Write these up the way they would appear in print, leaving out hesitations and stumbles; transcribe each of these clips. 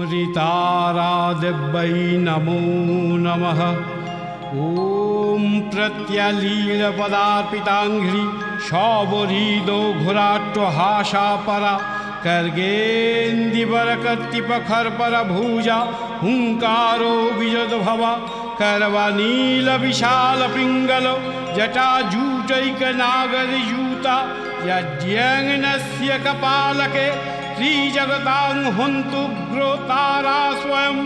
अमृतारादिव्यै नमो नमः। ॐ प्रत्यलीलपदार्पिताङ्घ्रि शौवरीदो घुराट्वहाशापरा कर्गेन्दिवरकर्तिपखर्परभुजा हुङ्कारो विजद्भवा करवनीलविशालपिङ्गलो जटाजूटैकनागरयूता यज्ञस्य कपालके त्रिजगतां हन्तुग्रोतारा स्वयं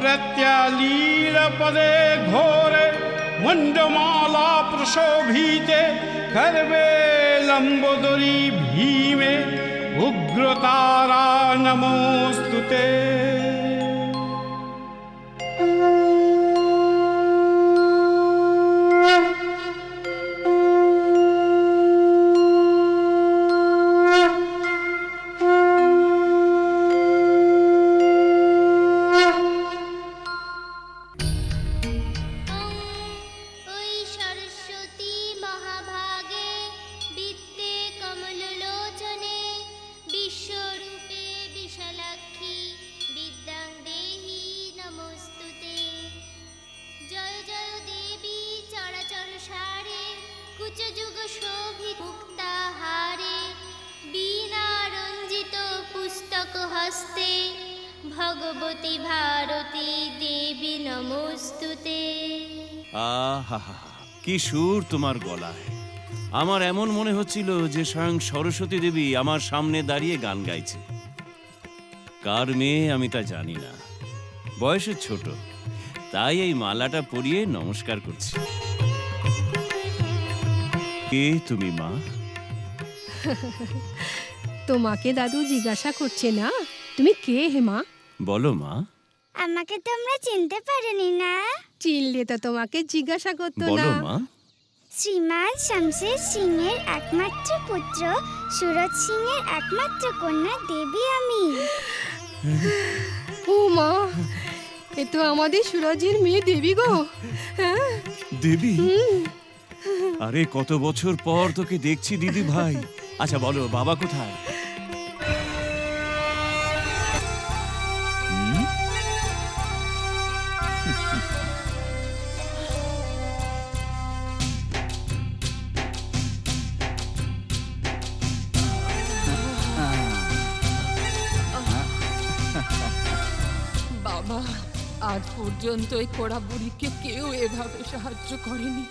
प्रत्यलीलपदे घोरे मण्डमाला प्रशोभिते खर्वे लम्बोदरी भीमे उग्रतारा नमोऽस्तुते। भगवती भारती देवी नमोस्तुते। আহা, কি সুর তোমার গলায়! আমার এমন মনে হচ্ছিল যে স্বয়ং সরস্বতী দেবী আমার সামনে দাঁড়িয়ে গান গাইছে। কার মেয়ে আমি তা জানি না, বয়সে ছোট, তাই এই মালাটা পরিয়ে নমস্কার করছি। কে তুমি মা? তোমাকে দাদু জিজ্ঞাসা করছে না তুমি কে হে মা? বলো মা। আমাকে তোমরা চিনতে পারোনি না? চিনলে তো তোমাকে জিজ্ঞাসা করতো না। বলো মা। শ্রীমান শমশের সিং এর একমাত্র পুত্র সুরজ সিং এর একমাত্র কন্যা দেবী আমি। ও মা, এ তো আমাদের সুরজের মেয়ে দেবী গো। হ্যাঁ দেবী? আরে কত বছর পর তোকে দেখছি দিদি ভাই। আচ্ছা বলো, বাবা কোথায়? বাবা, আজ পর্যন্ত এই কোড়া বুড়িকে কেউ এভাবে সাহায্য করেনি।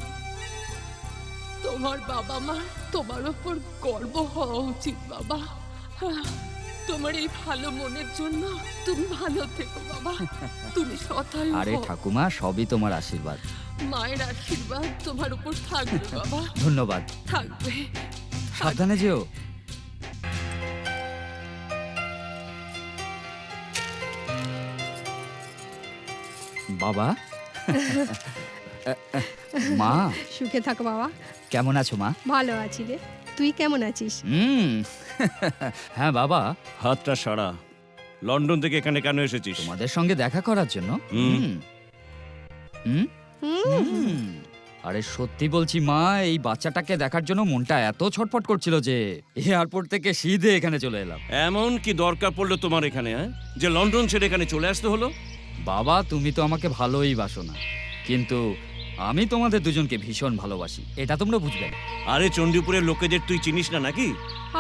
তোমার বাবা মা তোমার ওপর গর্ব হওয়া উচিত বাবা। তোমার এই ভালো মনের জন্য তুমি ভালো থেকো বাবা। তুমি সতাই। আরে ঠাকুমা, সবই তোমার আশীর্বাদ। মায়ের আশীর্বাদ তোমার উপর থাকবে বাবা। ধন্যবাদ। থাকবে। সাবধানে যেও। বাবা। মা। সুখে থাকো বাবা। কেমন আছো মা? ভালো আছি রে, তুই কেমন আছিস? হ্যাঁ বাবা। হাতটা সারা। লন্ডন থেকে এখানে কেন এসেছিস? তোমাদের সঙ্গে দেখা করার জন্য। আরে সত্যি বলছি মা, এই বাচ্চাটাকে দেখার জন্য মনটা এত ছটফট করছিল যে এয়ারপোর্ট থেকে সিধে এখানে চলে এলাম। এমন কি দরকার পড়লো তোমার এখানে, যে লন্ডন ছেড়ে এখানে চলে আসতে হলো? বাবা, তুমি তো আমাকে ভালোই বাসো না, কিন্তু আমি তোমাদের দুজনকে ভীষণ ভালোবাসি, এটা তোমরা বুঝবে না। আরে চণ্ডীপুরের লোকেদের তুই চিনিস না নাকি?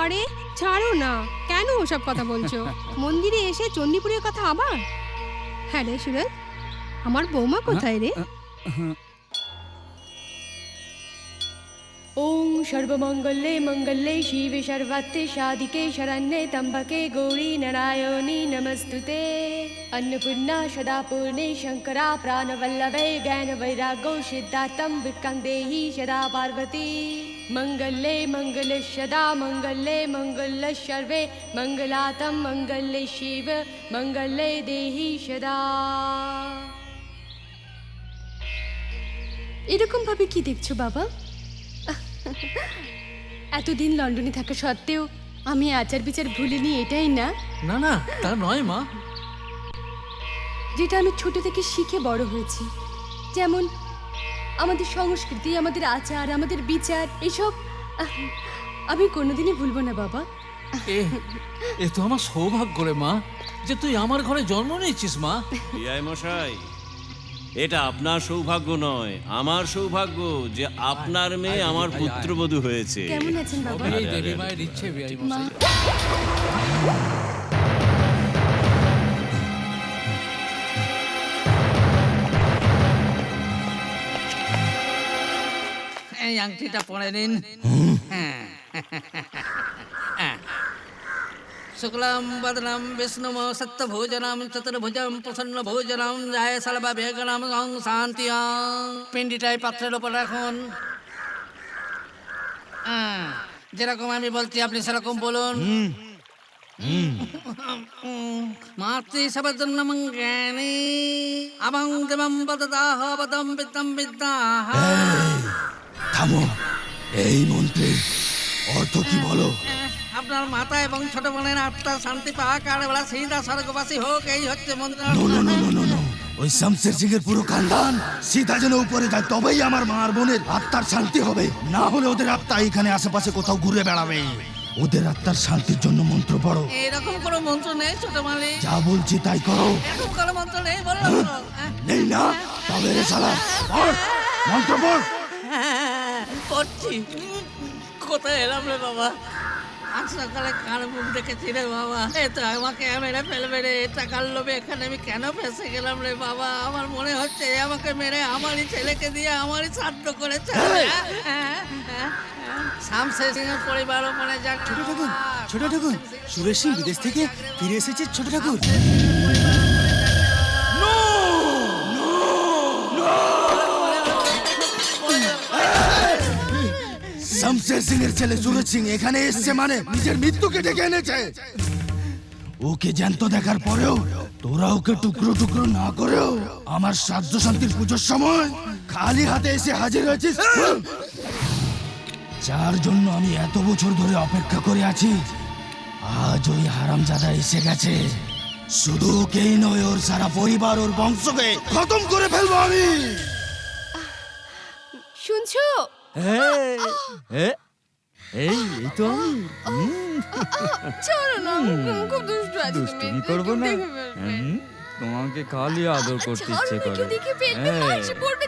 আরে ছাড়ো না, কেন ওসব কথা বলছো? মন্দিরে এসে চণ্ডীপুরের কথা আবার? হ্যাঁ রে সুরজ, আমার বৌমা কোথায় রে? ओम सर्वमंगले मंगले शिवे सर्वार्थे साधिके शरण्ये त्र्यंबके गौरी नारायणी नमस्तुते। अन्नपूर्णा सदा पूर्णे शंकरा प्राणवल्लभे ज्ञान वैराग्यो सिद्धार्थं विक्रम देहि सदा पार्वती। मंगले मंगले सदा मंगले मंगल सर्वे मंगलातं मंगले शिव मंगले देहि सदा। এরকম ভাবে কি দেখছো বাবা? এতদিন লন্ডনে থাকা সত্ত্বেও আমি আচার বিচার ভুলিনি, এটাই না? না না, তা নয় মা। যেটা আমি ছোট থেকে শিখে বড় হয়েছি, যেমন আমাদের সংস্কৃতি, আমাদের আচার, আমাদের বিচার, এসব আমি কোনোদিনই ভুলবো না বাবা। এ এ তো আমার সৌভাগ্য রে মা, যে তুই আমার ঘরে জন্ম নিয়েছিস মা। বিআই মশাই, এটা আপনার সৌভাগ্য নয়, আমার সৌভাগ্য যে আপনার মেয়ে আমার পুত্রবধূ হয়েছে। কেমন আছেন বাবা? এই দেবী মায়ের ইচ্ছে বিয়াই মশাই। এই আংটিটা পরে নিন। শুক্লাম বদনাম বিষ্ণুম সত্যভোজনাম চতুর্ভুজম প্রসন্ন ভোজনাম জয় সর্বা বেগনাম সং শান্তিয়া। পিণ্ডিটাই পাত্রের উপর রাখুন। যেরকম আমি বলছি আপনি সেরকম বলুন। মাতৃ সবদন্নম জ্ঞানী আবং দেবম বদদাহ বদম বিদ্যম বিদ্যাহ। থামো, এই মন্ত্রে অর্থ কি বলো? আপনার মাতা এবং ছোট বোনের আত্মা শান্তি পাক আর ওরা সিধা স্বর্গবাসী হোক, এই হচ্ছে মন্ত্র। No no no no no no, ওই শামশের সিং এর পুরো খানদান সীতা যেন উপরে যায়, তবেই আমার মা আর বোনের আত্মার শান্তি হবে। না হলে ওদের আত্মা এখানে আশেপাশে কোথাও ঘুরে বেড়াবে। ওদের আত্মার শান্তির জন্য মন্ত্র পড়ো। এরকম কোনো মন্ত্র নেই ছোট মালিক, যা বলছি তাই করো। এরকম কোনো মন্ত্র নেই বললাম তো। নেই না? তবে রে শালা, পড়, মন্ত্র পড়। করছি। কোথায় এলাম রে বাবা? আজ সকালে কার মুখ দেখেছি রে বাবা? এ তো আমাকে মেরে ফেলবে রে। টাকার লোভে এখানে আমি কেন ফেসে গেলাম রে বাবা? আমার মনে হচ্ছে এ আমাকে মেরে আমারই ছেলেকে দিয়ে আমারই শ্রাদ্ধ করেছে। শামশের সিং এর পরিবারও মনে যাক। ছোট ঠাকুর, সুরেশ সিং বিদেশ থেকে ফিরে এসেছে। ছোট ঠাকুর, শামশের সিং এর ছেলে সুরজ সিং এখানে এসছে মানে নিজের মৃত্যুকে ডেকে এনেছে। ওকে জ্যান্ত দেখার পরেও তোরা ওকে টুকরো টুকরো না করেও আমার শ্রাদ্ধ শান্তির পুজোর সময় খালি হাতে এসে হাজির হয়েছিস, যার জন্য আমি এত বছর ধরে অপেক্ষা করে আছি। আজ ওই হারামজাদা এসে গেছে। শুধু ওকেই নয়, ওর সারা পরিবার, ওর বংশকে খতম করে ফেলবো আমি। শুনছো? এই তো আমি ছাড়ো না, খুব দুষ্ট আছে। দুষ্টুমি করবো না। তোমাকে খালি আদর করতে ইচ্ছে করে। দেখে ফেলবে, মা এসে পড়বে।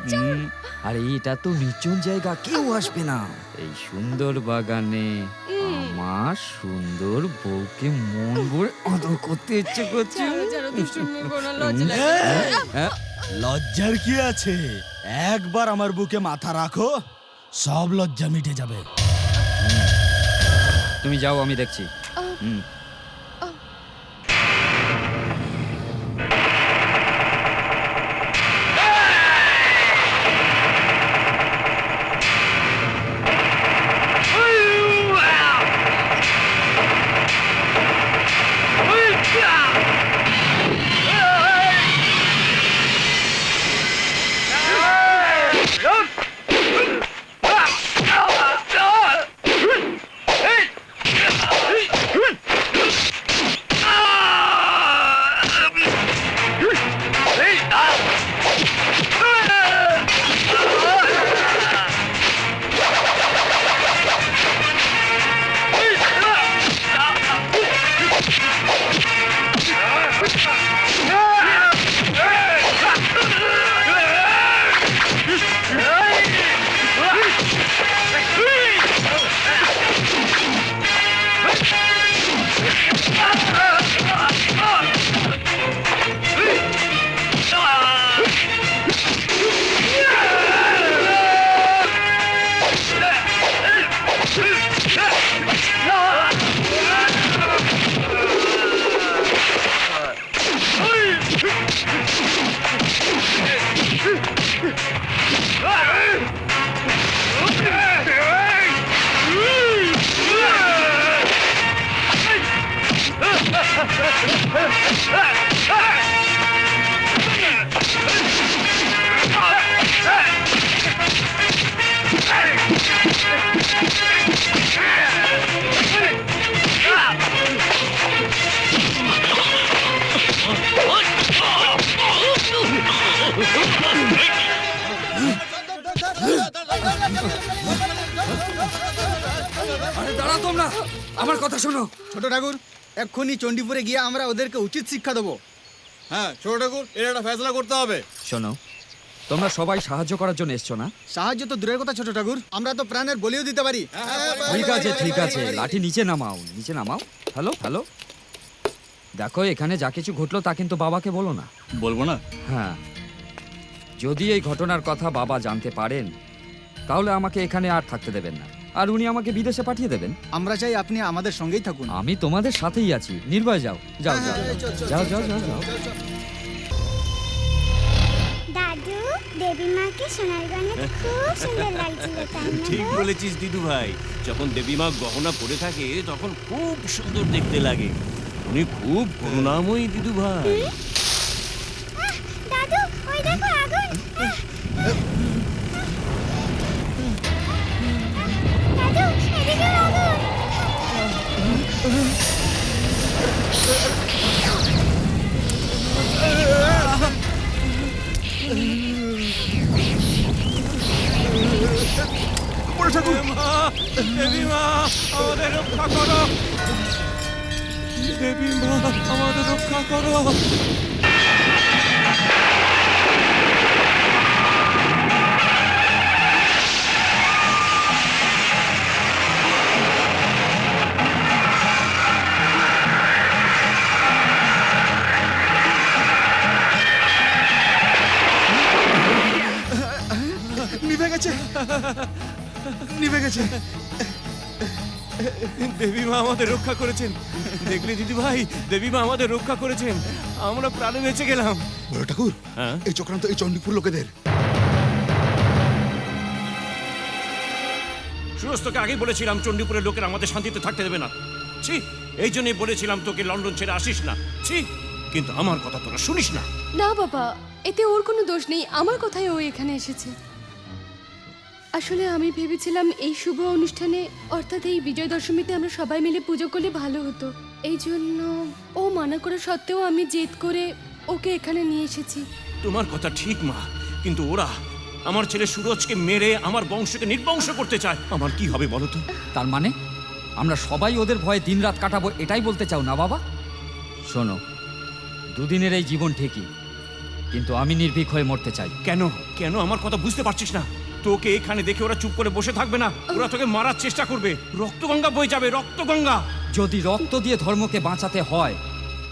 আর এটা তো নিচুন জায়গা, কেউ আসবে না। এই সুন্দর বাগানে আমার সুন্দর বউকে মন ভরে আদর করতে ইচ্ছে করছে। লজ্জার কি আছে? একবার আমার বুকে মাথা রাখো, সব লজ্জা মিটে যাবে। তুমি যাও, আমি দেখছি। আরে দাঁড়াও তোমরা, আমার কথা শোনো। ছোট ঠাকুর, এক্ষুনি চণ্ডীপুরে গিয়ে আমরা ওদেরকে উচিত শিক্ষা দেবো। হ্যাঁ ছোট ঠাকুর, এর একটা ফেসলা করতে হবে। শোনো, তোমরা সবাই সাহায্য করার জন্য এসছো না? সাহায্য তো দূরের কথা ছোট ঠাকুর, আমরা তো প্রাণের বলিও দিতে পারি। ঠিক আছে ঠিক আছে, লাঠি নিচে নামাও, নিচে নামাও। হ্যালো হ্যালো, দেখো এখানে যা কিছু ঘটলো তা কিন্তু বাবাকে বলো না। বলবো না? হ্যাঁ, যদি এই ঘটনার কথা বাবা জানতে পারেন তাহলে আমাকে এখানে আর থাকতে দেবেন না, আর উনি আমাকে বিদেশে পাঠিয়ে দেবেন। আমরা চাই আপনি আমাদের সঙ্গেই থাকুন। আমি তোমাদের সাথেই আছি, নির্ভয় যাও যাও যাও যাও যাও যাও যাও। দাদু, দেবী মাকে সোনার গয়নাতে খুব সুন্দর লাগছিল, তাই না? ঠিক বলেছিস দিদু ভাই, যখন দেবী মা গহনা পরে থাকে তখন খুব সুন্দর দেখতে লাগে। উনি খুব করুণাময়ী দিদু ভাই। দাদু, ওই দেখো আগুন। দাদু, এদিকে আগুন। দেবী মা আমাদের রক্ষা করো, দেবী মা আমাদের রক্ষা করো। নিভে গেছে, নিভে গেছে। দেবী মা আমাদের রক্ষা করেছেন, দেখলে দিদি ভাই, দেবী মা আমাদের রক্ষা করেছেন, আমরা প্রাণে বেঁচে গেলাম। বড় ঠাকুর, হ্যাঁ? এই চক্রান্ত এই চণ্ডীপুর লোকেদের। সুরজ, তোকে আগেই বলেছিলাম চণ্ডীপুরের লোকেরা আমাদের শান্তিতে থাকতে দেবে না। ছি, এই জন্যই বলেছিলাম তোকে লন্ডন ছেড়ে আসিস না। ছি, কিন্তু আমার কথা তোরা শুনিস না। না বাবা, এতে ওর কোনো দোষ নেই, আমার কথাই ও এখানে এসেছে। আসলে আমি ভেবেছিলাম এই শুভ অনুষ্ঠানে, অর্থাৎ এই বিজয় দশমীতে আমরা সবাই মিলে পুজো করলে ভালো হতো। এই জন্য ও মানা করা সত্ত্বেও আমি জেদ করে ওকে এখানে নিয়ে এসেছি। তোমার কথা ঠিক মা, কিন্তু ওরা আমার ছেলে সুরজকে মেরে আমার বংশকে নির্বংশ করতে চায়। আমার কি হবে বলো তো? তার মানে আমরা সবাই ওদের ভয়ে দিনরাত কাটাবো, এটাই বলতে চাও না বাবা? শোনো, দুদিনের এই জীবন ঠিকই, কিন্তু আমি নির্ভীক হয়ে মরতে চাই। কেন কেন আমার কথা বুঝতে পারছিস না? তোকে এখানে দেখে ওরা চুপ করে বসে থাকবে না, ওরা তোকে মারার চেষ্টা করবে। রক্তগঙ্গা বয়ে যাবে, রক্তগঙ্গা। যদি রক্ত দিয়ে ধর্মকে বাঁচাতে হয়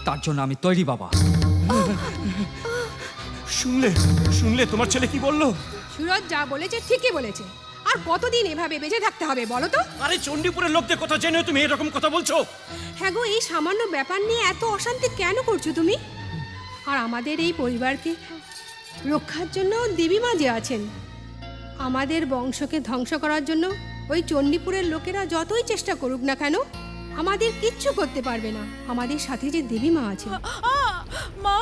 তার জন্য আমি তৈরি বাবা। শুনলে শুনলে তোমার ছেলে কি বললো? সুরজ যা বলেছে ঠিকই বলেছে। আর কতদিন এভাবে বেঁচে থাকতে হবে বলো তো? আরে চণ্ডীপুরের লোকদের কথা জেনে তুমি এরকম কথা বলছো? হ্যাঁ গো, এই সামান্য ব্যাপার নিয়ে এত অশান্তি কেন করছো তুমি? আর আমাদের এই পরিবারকে রক্ষার জন্য দেবী মা যে আছেন, আমাদের বংশকে ধ্বংস করার জন্য ওই চণ্ডীপুরের লোকেরা যতই চেষ্টা করুক না কেন, আমাদের কিচ্ছু করতে পারবে না। আমাদের সাথে যে দেবী মা আছে। মা,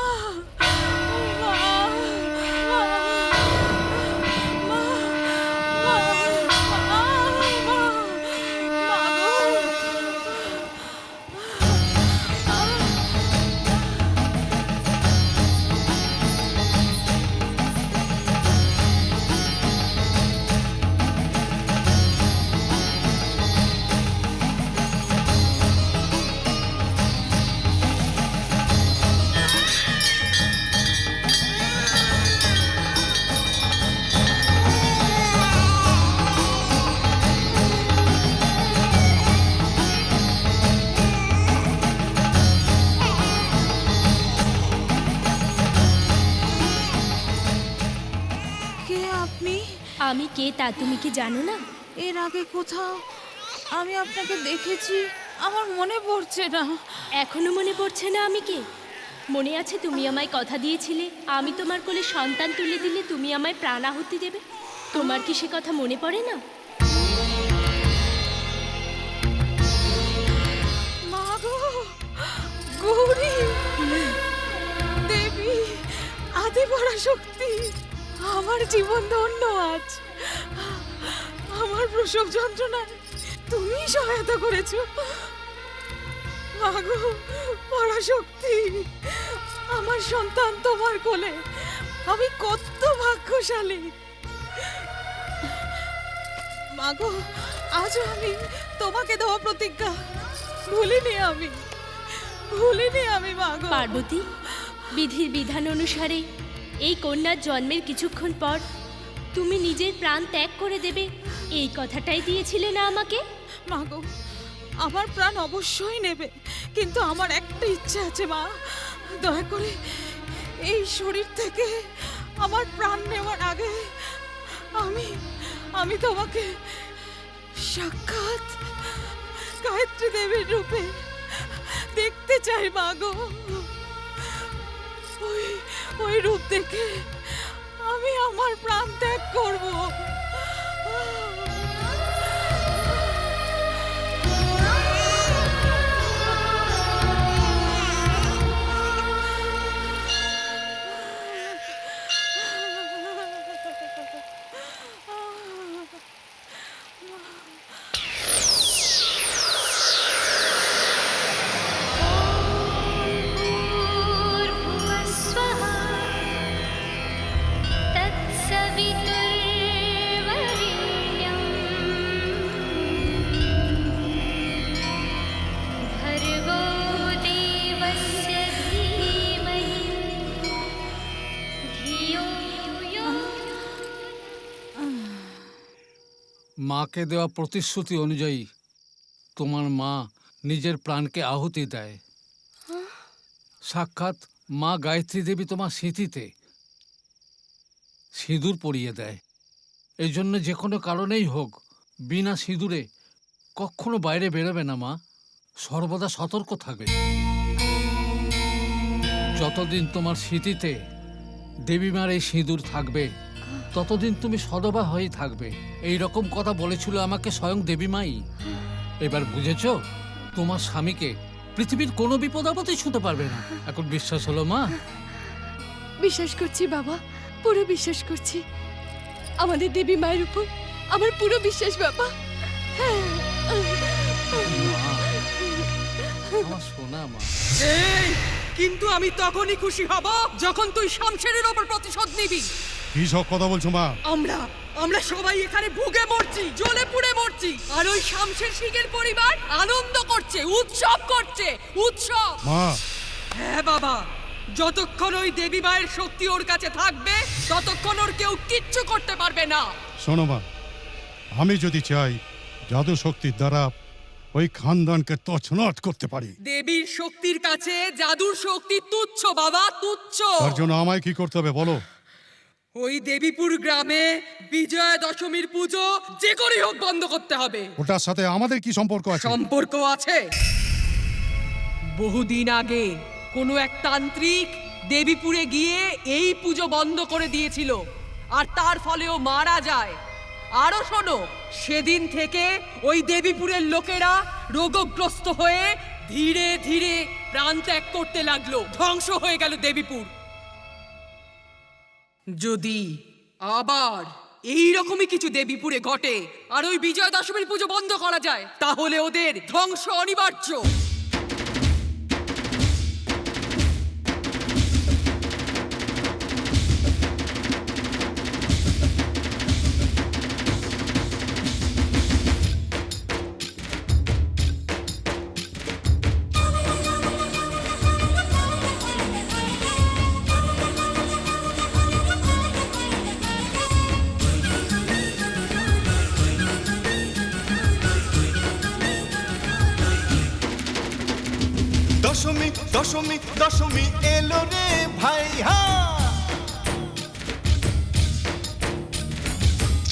আমি কে তা তুমি কি জানো না? এর আগে কোথাও আমি আপনাকে দেখেছি, আমার মনে পড়ছে না। এখনো মনে পড়ছে না আমি কে? মনে আছে তুমি আমায় কথা দিয়েছিলে আমি তোমার কোলে সন্তান তুলে দিলে তুমি আমায় প্রাণ আহুতি দেবে? তোমার কি সে কথা মনে পড়ে না? মা গো, গৌরী দেবী, আদি পরাশক্তি, আমার জীবন ধন্য আজ। আমার প্রসব যন্ত্রণায় তুমি সহায়তা করেছো। মা গো পরাশক্তি, আমার সন্তান তোমার কোলে, আমি কত ভাগ্যশালী। মা গো, আজও আমি তোমাকে দেওয়া প্রতিজ্ঞা ভুলিনি আমি মা গো। পার্বতী, বিধির বিধান অনুসারে এই কন্যার জন্মের কিছুক্ষণ পর তুমি নিজের প্রাণ ত্যাগ করে দেবে, এই কথাটাই দিয়েছিলে না আমাকে? মা গো, আমার প্রাণ অবশ্যই নেবে, কিন্তু আমার একটা ইচ্ছা আছে মা, দয়া করে এই শরীর থেকে আমার প্রাণ নেওয়ার আগে আমি তোমাকে সাক্ষাৎ গায়ত্রী দেবীর রূপে দেখতে চাই মা গো। ওই রূপ দেখে আমি আমার প্রাণ ত্যাগ করবো। মাকে দেওয়া প্রতিশ্রুতি অনুযায়ী তোমার মা নিজের প্রাণকে আহুতি দেয়। সাক্ষাৎ মা গায়ত্রী দেবী তোমার স্মৃতিতে সিঁদুর পরিয়ে দেয়। এই জন্য যে কোনো কারণেই হোক বিনা সিঁদুরে কখনো বাইরে বেরোবে না মা, সর্বদা সতর্ক থাকবে। যতদিন তোমার স্মৃতিতে দেবীমার এই সিঁদুর থাকবে ততদিন তুমি সদবা হয়েই থাকবে। এই রকম কথা বলেছিল আমাকে স্বয়ং দেবীমাই। এবার বুঝেছো? তোমার স্বামীকে পৃথিবীর কোনো বিপদ আপদই ছুঁতে পারবে না। এখন বিশ্বাস হলো মা? বিশ্বাস করছি বাবা, পুরো বিশ্বাস করছি। আমাদের দেবী মায়ের উপর আমার পুরো বিশ্বাস বাবা। আমার সোনা মা। কিন্তু আমি তখনই খুশি হব যখন তুই শামশেরের ওপর প্রতিশোধ নিবি। কি সব কথা বলছো মা? আমরা সবাই এখানে ভুগে মরছি, জ্বলে পুড়ে মরছি, আর ওই শামশের সিংহের পরিবার আনন্দ করছে, উৎসব করছে, উৎসব। মা, হ্যাঁ বাবা, যতক্ষণ ওই দেবী মায়ের শক্তি ওর কাছে থাকবে ততক্ষণ ওর কেউ কিচ্ছু করতে পারবে না। শোনো মা, আমি যদি চাই জাদু শক্তির দ্বারা ওই খানদানকে তছনছ করতে পারি। দেবীর শক্তির কাছে জাদুর শক্তি তুচ্ছ বাবা, তুচ্ছ। তার জন্য আমায় কি করতে হবে বলো? ওই দেবীপুর গ্রামে বিজয়া দশমীর পুজো যে করেই হোক বন্ধ করতে হবে। ওটার সাথে আমাদের কি সম্পর্ক আছে? সম্পর্ক আছে। বহুদিন আগে কোনো এক তান্ত্রিক দেবীপুরে গিয়ে এই পুজো বন্ধ করে দিয়েছিল, আর তার ফলেও মারা যায়। আরো শোনো, সেদিন থেকে ওই দেবীপুরের লোকেরা রোগগ্রস্ত হয়ে ধীরে ধীরে প্রাণ ত্যাগ করতে লাগলো, ধ্বংস হয়ে গেল দেবীপুর। যদি আবার এই রকমই কিছু দেবীপুরে ঘটে আর ওই বিজয়া দশমীর পুজো বন্ধ করা যায়, তাহলে ওদের ধ্বংস অনিবার্য। দশমী দশমী দশমী এলো রে ভাই, হা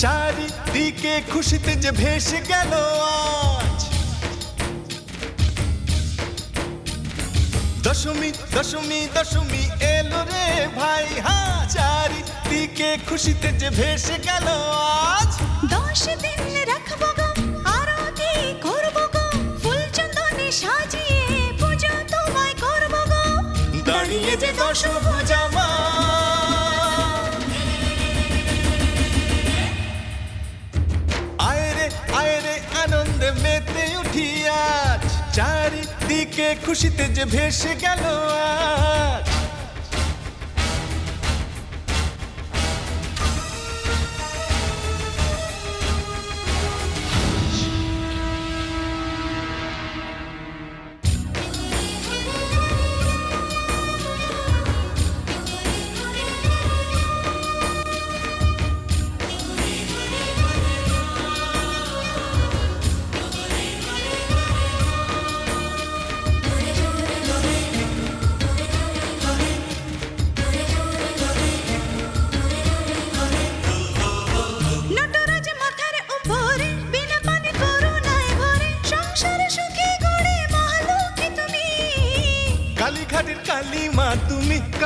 চারিদিকে খুশিতে যে ভেসে গেল আজ। দশমী দশমী দশমী এলো রে ভাই, হা চারিদিকে খুশিতে যে ভেসে গেল আজ। 10 দিন রাখবো গো আরতি করবো গো, ফুল চন্দনে সাজিয়ে পূজা তোমায় করবো গো। দাঁড়িয়ে যে দশভুজা মা, আয় রে আনন্দে মেতে উঠি আজ, চারিদিকে খুশিতে যে ভেসে গেল আজ।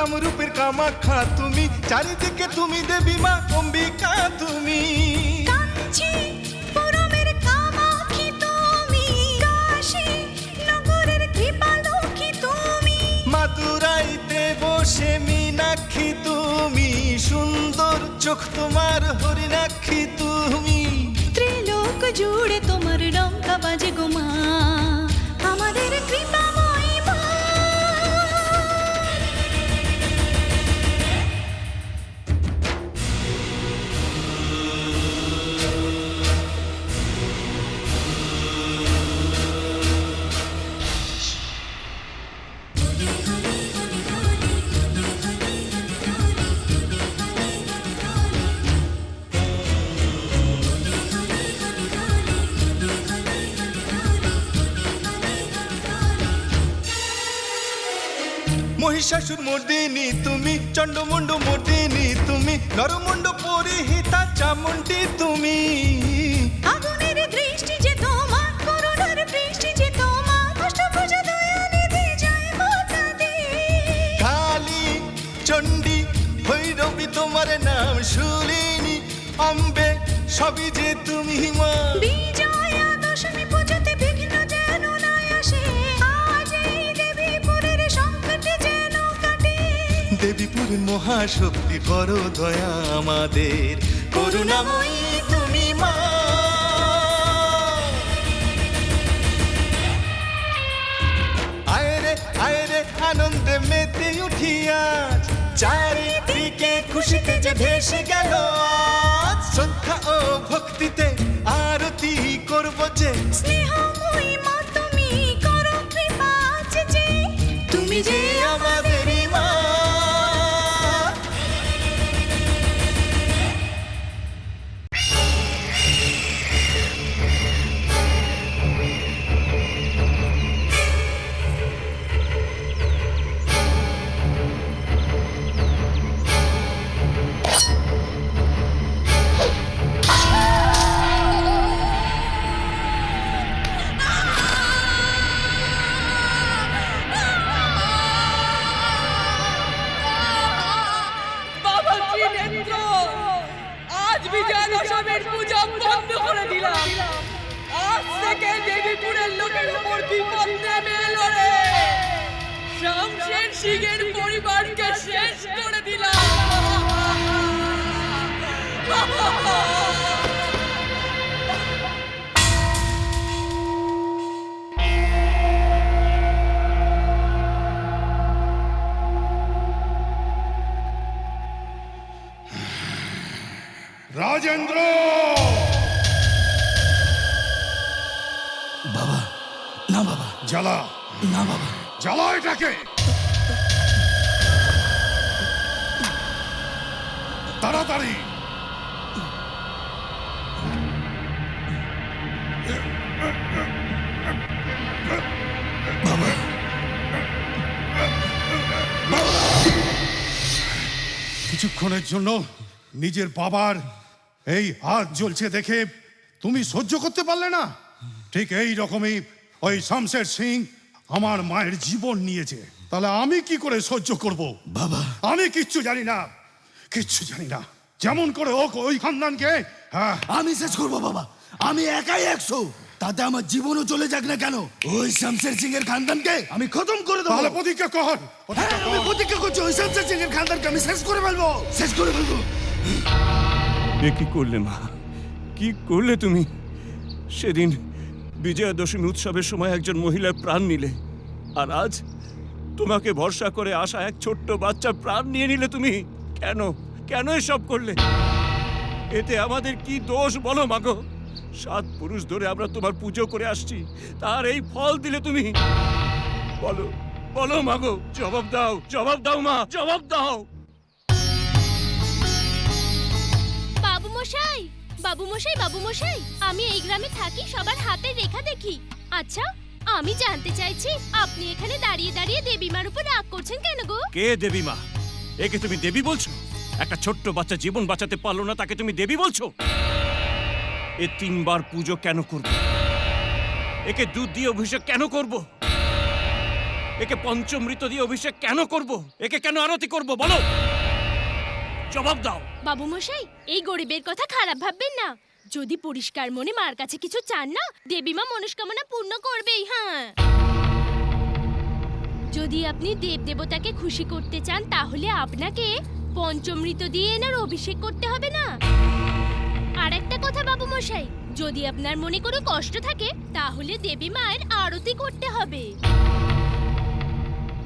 কামরূপের কামাখ্যা তুমি, চারিদিকে তুমি দেবী মা অম্বিকা তুমি। কাঞ্চি পুরমের কামাক্ষী তুমি, কাশী নগরের কৃপালক্ষ্মী তুমি। মাদুরাইতে বসে মীনাক্ষী তুমি, সুন্দর চোখ তোমার হরিণাক্ষী তুমি। ত্রিলোক জুড়ে তোমার ডঙ্কা বাজে গো মা, আমাদের কৃপাময়ী মা। মহিষাসুর মর্দিনী তুমি, চণ্ডমুণ্ড মর্দিনী তুমি, নরমুণ্ড পরিহিতা চামুণ্ডী তুমি। আগুনের দৃষ্টি যে তোমার, করুণার বৃষ্টি যে তোমার, অষ্টভুজা দয়ানিধি জয় মাতা দি। কালী চণ্ডী ভৈরবী তোমার নাম, শুলিনী অম্বে সবই যে তুমি মা। বিজয়া দশমী পুজোতে বিঘ্ন যেন না আসে, আজ এই দেবীপুরের সংকট যেন কাটে। দেবীপুরের মহাশক্তি করো দয়া আমাদের, করুণাময়ী তুমি মা। আয়রে আয়রে আনন্দে মেতে উঠি আজ, চারিদিকে খুশিতে যে ভেসে গেল আজ। শ্রদ্ধা ও ভক্তিতে আরতি করব যে, স্নেহময়ী মা তুমি করো কৃপা যে, তুমি যে আমাদেরই মা। বাবা ত্রিনেত্র, আজ বিজয়া দশমীর পূজা বন্ধ করে দিলাম। আজ থেকে দেবীপুরের লোকের উপর বিপদ নেমে এলো রে। শামশের সিংহের পরিবারকে শেষ করে দিলাম। রাজেন্দ্র! বাবা না, বাবা জ্বালা না, বাবা জ্বালা এটাকে। তাড়াতাড়ি কিছুক্ষণের জন্য নিজের বাবার এই হাত জ্বলছে দেখে তুমি সহ্য করতে পারলে না? ঠিক এই রকমই ওই শামশের সিং আমার মায়ের জীবন নিয়েছে, তাহলে আমি কি করে সহ্য করব? বাবা আমি কিচ্ছু জানি না, কিচ্ছু জানি না। যেমন করে হোক ওই খানদানকে আমি শেষ করবো বাবা, আমি একাই 100, তাতে আমার জীবনও চলে যাক না কেন, ওই শামশের সিং এর খানদানকে আমি খতম করে দেবো। তাহলে প্রতিজ্ঞা কর। হ্যাঁ, আমি প্রতিজ্ঞা করছি ওই শামশের সিং এর খানদানকে আমি শেষ করে ফেলবো, শেষ করে ফেলবো। এ কি করলে মা, কি করলে তুমি? সেদিন বিজয়া দশমী উৎসবের সময় একজন মহিলার প্রাণ নিলে, আর আজ তোমাকে ভরসা করে আসা এক ছোট্ট বাচ্চা প্রাণ নিয়ে নিলে তুমি। কেন কেন এসব করলে? এতে আমাদের কি দোষ বলো মাগো? 7 পুরুষ ধরে আমরা তোমার পুজো করে আসছি, তার এই ফল দিলে তুমি। বলো বলো মাগো, জবাব দাও, জবাব দাও মা, জবাব দাও। বাবু মশাই, বাবু মশাই, বাবু মশাই, আমি এই গ্রামে থাকি, সবার হাতের রেখা দেখি। আচ্ছা, আমি জানতে চাইছি আপনি এখানে দাঁড়িয়ে দাঁড়িয়ে দেবীমার উপর রাগ করছেন কেন গো? কে দেবীমা? একে তুমি দেবী বলছো? একটা ছোট্ট বাচ্চা জীবন বাঁচাতে পারলো না, তাকে তুমি দেবী বলছো? এ 3 বার পুজো কেন করব? একে দুধ দিয়ে অভিষেক কেন করব? একে পঞ্চমৃত দিয়ে অভিষেক কেন করব? একে কেন আরতি করব বলো, জবাব দাও। বাবু মশাই, এই গরিবের কথা খারাপ ভাববেন না। যদি পরিষ্কার মনে মার কাছে কিছু চান না, দেবী মা মনস্কামনা পূর্ণ করবেই। হ্যাঁ, যদি আপনি দেব দেবতাকে খুশি করতে চান তাহলে আপনাকে পঞ্চমৃত দিয়ে এনার অভিষেক করতে হবে না। আর একটা কথা বাবু মশাই, যদি আপনার মনে কোনো কষ্ট থাকে তাহলে দেবী মায়ের আরতি করতে হবে।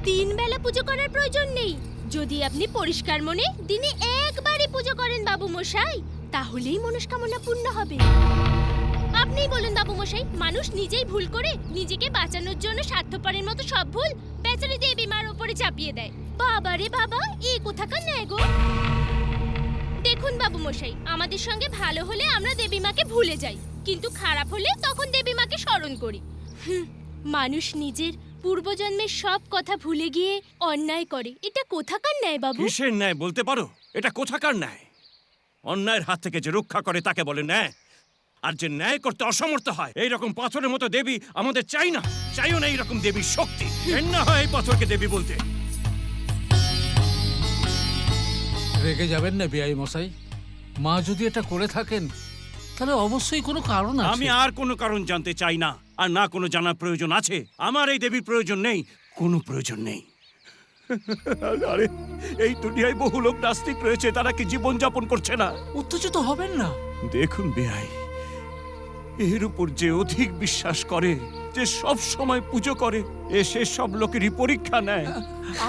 3 বেলা পুজো করার প্রয়োজন নেই। যদি আপনি পরিষ্কার মনে দিনে একবারই পুজো করেন বাবু মশাই, তাহলেই মনস্কামনা পূর্ণ হবে। আপনিই বলুন বাবু মশাই, মানুষ নিজেই ভুল করে নিজেকে বাঁচানোর জন্য স্বার্থপরের মতো সব ভুল বেচারি দেবী মার উপরে চাপিয়ে দেয়। বাবা রে বাবা, এই কোথাকার ন্যায় গো। দেখুন বাবু মশাই, আমাদের সঙ্গে ভালো হলে আমরা দেবী মাকে ভুলে যাই, কিন্তু খারাপ হলে তখন দেবী মাকে স্মরণ করি। মানুষ নিজের পূর্বজন্মের সব কথা ভুলে গিয়ে অন্যায় করে, এটা কোথাকার ন্যায় বাবু? কিসের ন্যায় বলতে পারো? এটা কোথাকার ন্যায়? অন্যায়ের হাত থেকে যে রক্ষা করে তাকে বলে ন্যায়। আর যে ন্যায় করতে অসমর্থ হয়, এইরকম পাথরের মতো দেবী আমাদের চাই না। চাইও না এইরকম দেবীর শক্তি। না হয় এই পাথরকে দেবী বলতে। রেগে যাবেন না বিআই মশাই, মা যদি এটা করে থাকেন তাহলে অবশ্যই কোনো কারণ আছে। আমি আর কোনো কারণ জানতে চাই না, আর না কোনো জানার প্রয়োজন আছে। আমার এই দেবীর প্রয়োজন নেই, কোনো প্রয়োজন নেই। আরে এই দুনিয়ায় বহু লোক নাস্তিক রয়েছে, তারা কি জীবন যাপন করছে না? উত্তেজিত হবেন না। দেখুন বেয়াই, এর উপর যে অধিক বিশ্বাস করে, যে সব সময় পুজো করে, এসে সব লোকেরই পরীক্ষা নেয়।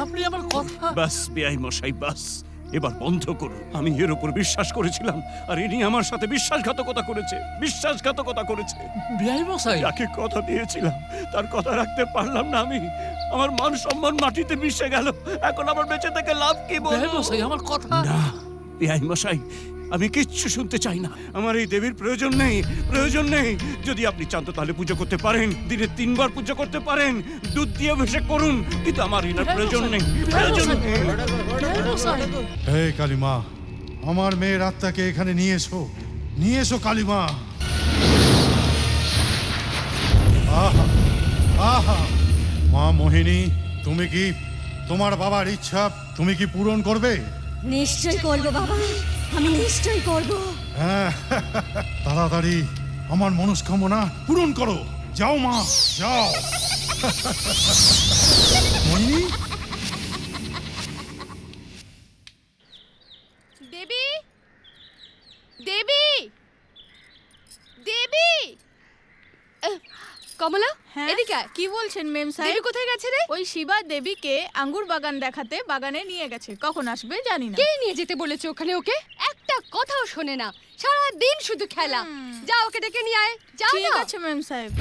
আপনি আমার কথা বাস বেয়াই মশাই, বাস এবার বন্ধ করুন। আমি এর উপর বিশ্বাস করেছিলাম, আর ইনি আমার সাথে বিশ্বাসঘাতকতা করেছে। বিশ্বাসঘাতকতা করেছে বিআই মশাই। যাকে কথা দিয়েছিলাম তার কথা রাখতে পারলাম না আমি। আমার মান সম্মান মাটিতে মিশে গেল। এখন আমার বেঁচে থেকে লাভ কি বলবো? বিআই মশাই, আমার কথা না বিআই মশাই, আমি কিচ্ছু শুনতে চাই না। আমার এই দেবীর প্রয়োজন নেই, প্রয়োজন নেই। যদি আপনি চান তো তাহলে পুজো করতে পারেন, দিনে 3 বার পুজো করতে পারেন, দুধ দিয়ে অভিষেক করুন, কিন্তু আমার এনার প্রয়োজন নেই, প্রয়োজন নেই। হে কালিমা, আমার মেয়ের আত্মাকে এখানে নিয়ে এসো, নিয়ে এসো কালিমা। আহা আহা, মা মোহিনী, তুমি কি তোমার বাবার ইচ্ছা তুমি কি পূরণ করবে? নিশ্চয় করব বাবা, আমি নিশ্চয় করব। হ্যাঁ, তাড়াতাড়ি আমার মনস্কামনা পূরণ করো। যাও মা, যাও। মোহিনী, দেবী, দেবী, দেবী। কমলা, হ্যাঁ? এদিকে আয়। কি বলছেন মেম সাহেব? দেবী কোথায় গেছে রে? ওই শিবা দেবীকে আঙ্গুর বাগান দেখাতে বাগানে নিয়ে গেছে। কখন আসবে জানি না। কে নিয়ে যেতে বলেছে ওখানে ওকে? একটা কথাও শোনে না, সারা দিন শুধু খেলা। যা ওকে ডেকে নিয়ে আয়, যাও না। ঠিক আছে মেম সাহেব।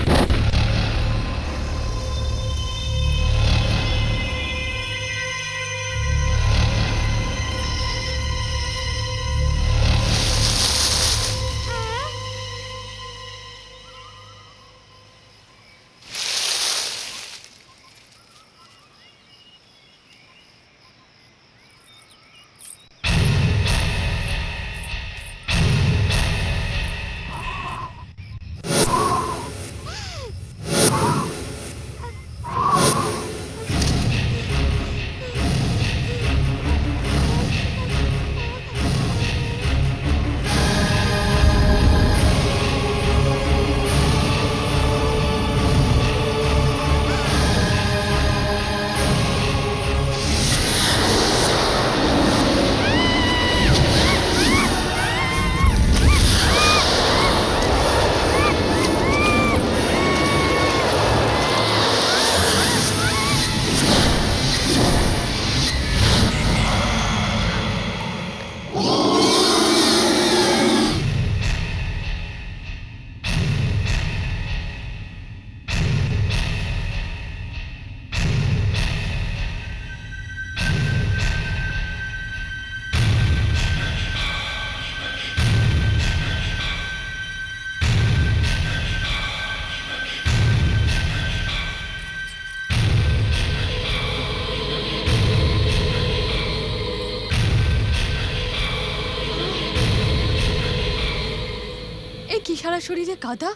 কি সারা শরীরে কাদা?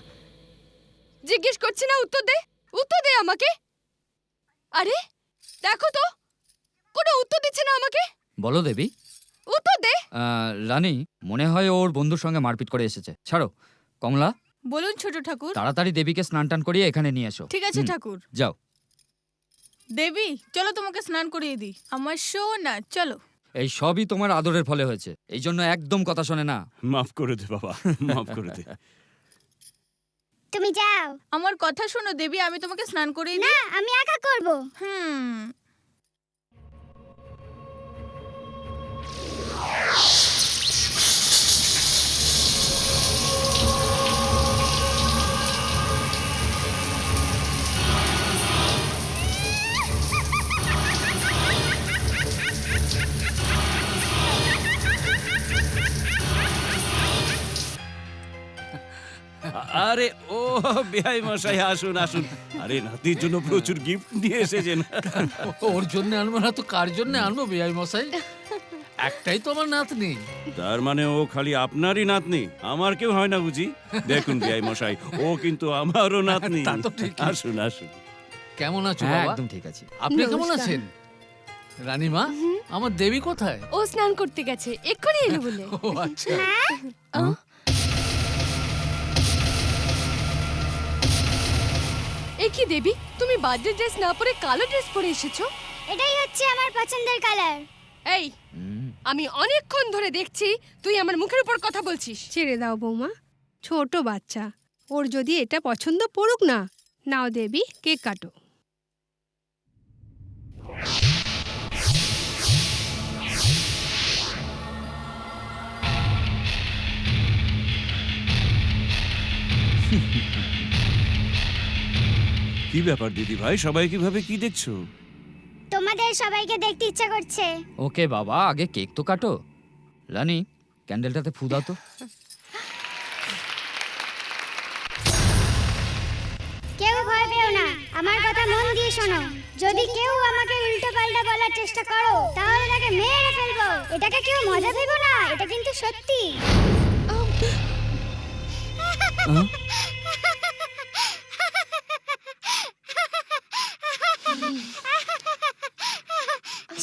জিজ্ঞেস করছি না, উত্তর দে, উত্তর দে আমাকে। আরে দেখো তো, কোনো উত্তর দিচ্ছে না আমাকে। বলো দেবী। উত্তর দে। রানী, মনে হয় ওর বন্ধুর সঙ্গে মারপিট করে এসেছে। ছাড়ো। কমলা, বলুন ছোট ঠাকুর। তাড়াতাড়ি দেবীকে স্নান টান করিয়ে এখানে নিয়ে এসো। ঠিক আছে ঠাকুর। যাও। দেবী চলো তোমাকে স্নান করিয়ে দিই। আমার সোনা চলো। এই সবই তোমার আদরের ফলে হয়েছে, এই জন্য একদম কথা শোনে না। মাফ করে দে বাবা, মাফ করে দে। তুমি যাও। আমার কথা শোনো দেবী, আমি তোমাকে স্নান করিয়ে না, দিই। আমি একা করব। আরে ও বেয়াই মশাই, আসুন আসুন। আরে নাতির জন্য প্রচুর গিফট নিয়ে এসেছেন। ওর জন্য আনবো না তো কার জন্য আনবো বেয়াই মশাই? একটাই তো আমার নাতনি। তার মানে ও খালি আপনারই নাতনি, আমার কেউ হয় না বুঝি? দেখুন বেয়াই মশাই, ও কিন্তু আমারও নাতনি। তা তো ঠিক। আসুন আসুন। কেমন আছো হ্যাঁ, বাবা? একদম ঠিক আছে। আপনি কেমন নমস্কার। আছেন? রানীমা, আমার দেবী কোথায়? ও স্নান করতে গেছে, এক্ষুনি এলো বলে। ও আচ্ছা। এ কি দেবী, তুমি বার্থডে ড্রেস না পরে কালো ড্রেস পরে এসেছো? এটাই হচ্ছে আমার পছন্দের কালার। এই, আমি অনেকক্ষণ ধরে দেখছি তুই আমার মুখের উপর কথা বলছিস। ছেড়ে দাও বৌমা, ছোট বাচ্চা, ওর যদি এটা পছন্দ পড়ুক না। নাও দেবী, কেক কাটো। কি ব্যাপার দিদি ভাই, সবাই কিভাবে কি দেখছো? তোমাদের সবাইকে দেখতে ইচ্ছা করছে। ওকে বাবা, আগে কেক তো কাটো। রানী, ক্যান্ডেলটাতে ফু দাও তো। কেউ ভয় পেও না, আমার কথা মন দিয়ে শোনো। যদি কেউ আমাকে উল্টো পাল্টা বলার চেষ্টা করো, তাহলে তাকে মেরে ফেলবো। এটাকে কেউ মজা ভেবো না, এটা কিন্তু সত্যি।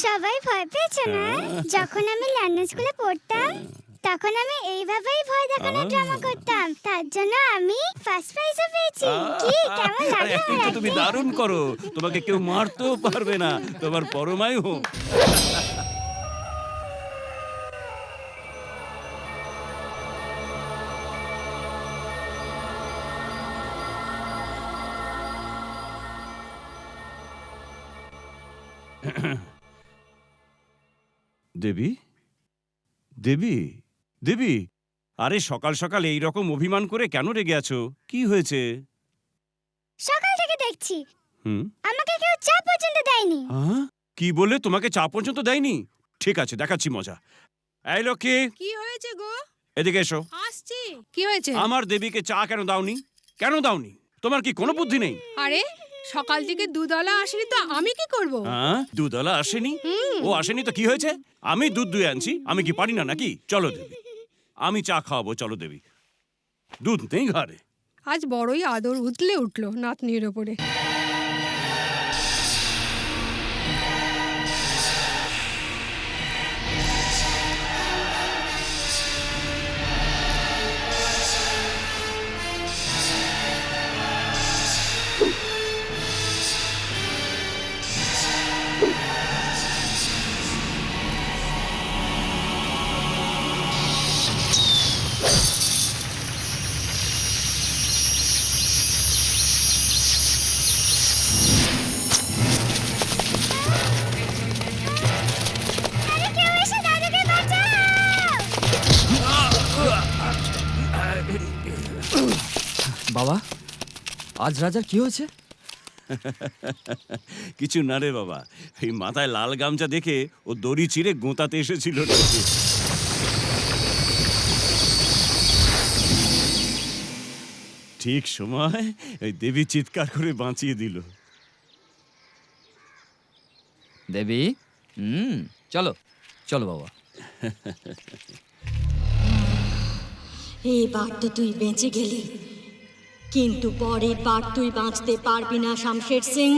সবাই ভয় পেয়েছে না? যখন আমি লন্ডন স্কুলে পড়তাম, তখন আমি এইভাবেই ভয় দেখানোর ড্রামা করতাম। তার জন্য আমি ফার্স্ট প্রাইজও পেয়েছি। কি কেমন আরে লাগে একটু আমার তুমি acting? দারুণ করো, তোমাকে কেউ মারতেও পারবে না, তোমার পরমায়ু হোক। দেবী, দেবী, দেবী, আরে সকাল সকাল এই রকম অভিমান করে কেন রেগে আছো? কি হয়েছে? সকাল থেকে দেখছি হুম, আমাকে কেউ চা পর্যন্ত দেয়নি। কি বলে? তোমাকে চা পর্যন্ত দেয়নি? ঠিক আছে, দেখাচ্ছি মজা। এই লক্ষ্মী, কি হয়েছে গো? এদিকে এসো। আসছি। কি হয়েছে? আমার দেবীকে চা কেন দাওনি? কেন দাওনি? তোমার কি কোনো বুদ্ধি নেই? আরে সকাল থেকে দুধওয়ালা আসেনি তো আমি কি করব? হ্যাঁ, দুধওয়ালা আসেনি? ও আসেনি তো কি হয়েছে? আমি দুধ দুয়ে আনছি, আমি কি পারি না নাকি? চলো দেবী, আমি চা খাওয়াবো, চলো দেবী। দুধ নেই ঘরে। আজ বড়ই আদর উতলে উঠলো নাতনির ওপরে। আরে কেউ এসে দাদুকে বাঁচাও! বাবা, আজ রাজার কি হয়েছে? কিছু না রে বাবা, এই মাথায় লাল গামছা দেখে ও দড়ি চিড়ে গোঁতাতে এসেছিল। ঠিক সময় ওই দেবী চিৎকার করে বাঁচিয়ে দিল। দেবী, চলো চলো বাবা। এবার তো তুই বেঁচে গেলি, কিন্তু পরের বার তুই বাঁচতে পারবি না শামশের সিং।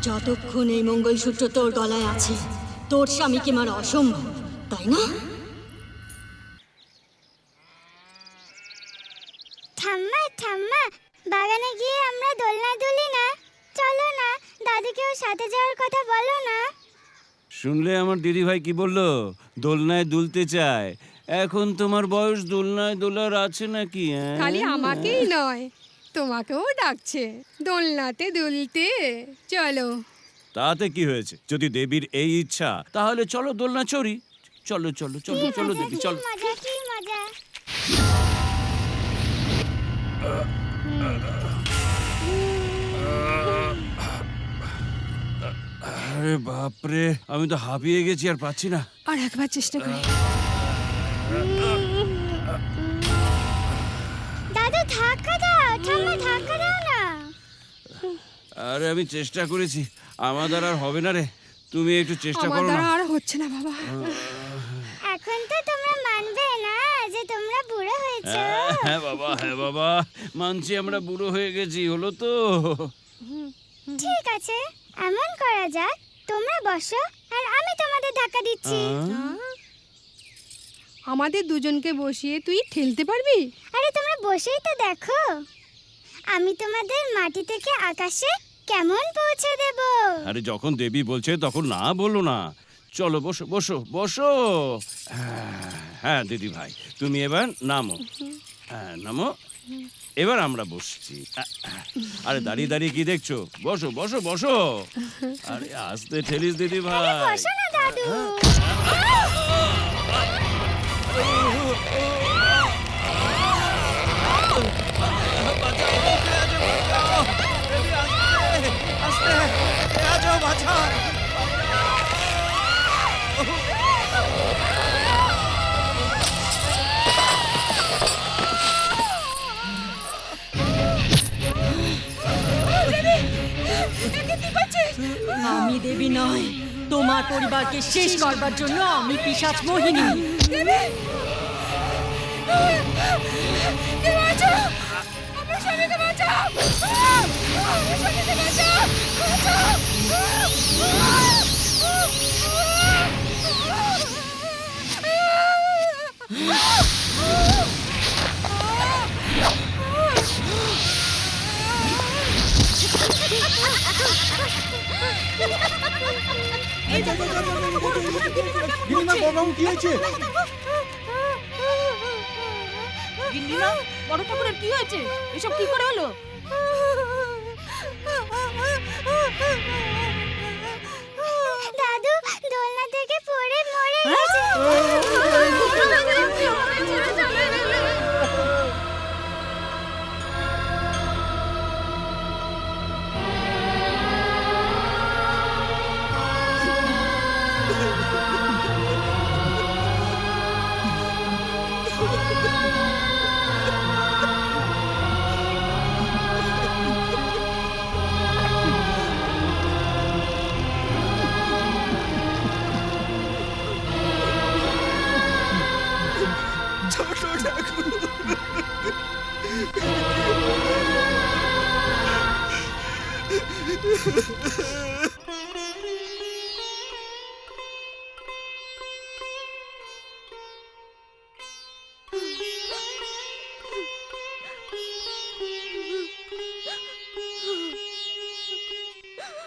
যতক্ষণ এই মঙ্গলসূত্র তোর গলায় আছে তোর স্বামীকে মারা অসম্ভব, তাই না? ঠাম্মা ঠাম্মা, বাগানে গিয়ে আমরা দোলনা দুলি না? চলো না, দাদুকেও সাথে যাওয়ার কথা বলো না। শুনলে আমার দিদি ভাই কি বললো? দোলনায় দুলতে চায়। এখন তোমার বয়স দোলনায় দোলার আছে নাকি? খালি আমাকেই নয়, তোমাকেও ডাকছে দোলনাতে দুলতে। চলো। তাতে কি হয়েছে? যদি দেবীর এই ইচ্ছা, তাহলে চলো দোলনা চড়ি। চলো চলো চলো চলো দেবী, চলো। মজা কি মজা। আরে বাপরে, আমি তো হাঁপিয়ে গেছি, আর পাচ্ছি না। আর একবার চেষ্টা করি। দাদু ধাক্কা দাও, ঠাম্মা ধাক্কা দাও না। আরে আমি চেষ্টা করেছি, আমার দ্বারা আর হবে না রে। তুমি একটু চেষ্টা আমার করো না। দ্বারা আর হচ্ছে না বাবা। এখন তো তোমরা মানবে না যে তোমরা বুড়ো হয়েছো। হ্যাঁ বাবা, হ্যাঁ বাবা, মানছি আমরা বুড়ো হয়ে গেছি, হলো তো। ঠিক আছে, এমন করা যাক, তোমরা বসো আর আমি তোমাদের ধাক্কা দিচ্ছি। আমাদের দুজনকে বসিয়ে তুই ঠেলতে পারবি? আরে তোমরা বসেই তো দেখো, আমি তোমাদের মাটি থেকে আকাশে কেমন পৌঁছে দেব। আরে যখন দেবী বলছে তখন না বলো না। চলো বসো বসো বসো। হ্যাঁ দিদি ভাই, তুমি এবার নামো। হ্যাঁ নামো। এবার আমরা বসছি। আরে দাঁড়িয়ে দাঁড়িয়ে কি দেখছো? বসো বসো বসো। আরে আস্তে ঠেলিস দিদি ভাই। বসো না দাদু। আমি দেবী নয়, তোমার পরিবারকে শেষ করবার জন্য আমি পিশাচ মোহিনী। কি হয়েছে? গিন্নিমা, বড় ঠাকুরের কি হয়েছে? এসব কি করে হলো? দাদু দোলনা থেকে পড়ে মরে গেছে।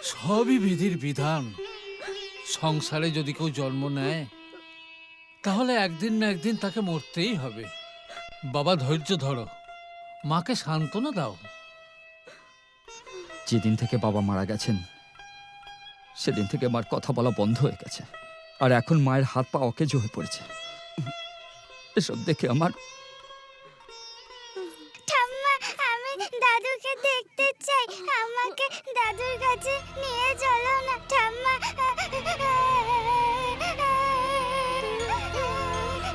সবই বিধির বিধান। সংসারে যদি কেউ জন্ম নেয় তাহলে একদিন না একদিন তাকে মরতেই হবে। বাবা ধৈর্য ধরো, মাকে সান্ত্বনা দাও। যেদিন থেকে বাবা মারা গেছেন সেদিন থেকে মার কথা বলা বন্ধ হয়ে গেছে, আর এখন মায়ের হাত পা অকেজ হয়ে পড়েছে। এসব দেখে আমার ঠাম্মা, আমি দাদুকে দেখতে চাই, আমাকে দাদুর কাছে নিয়ে চলো না ঠাম্মা।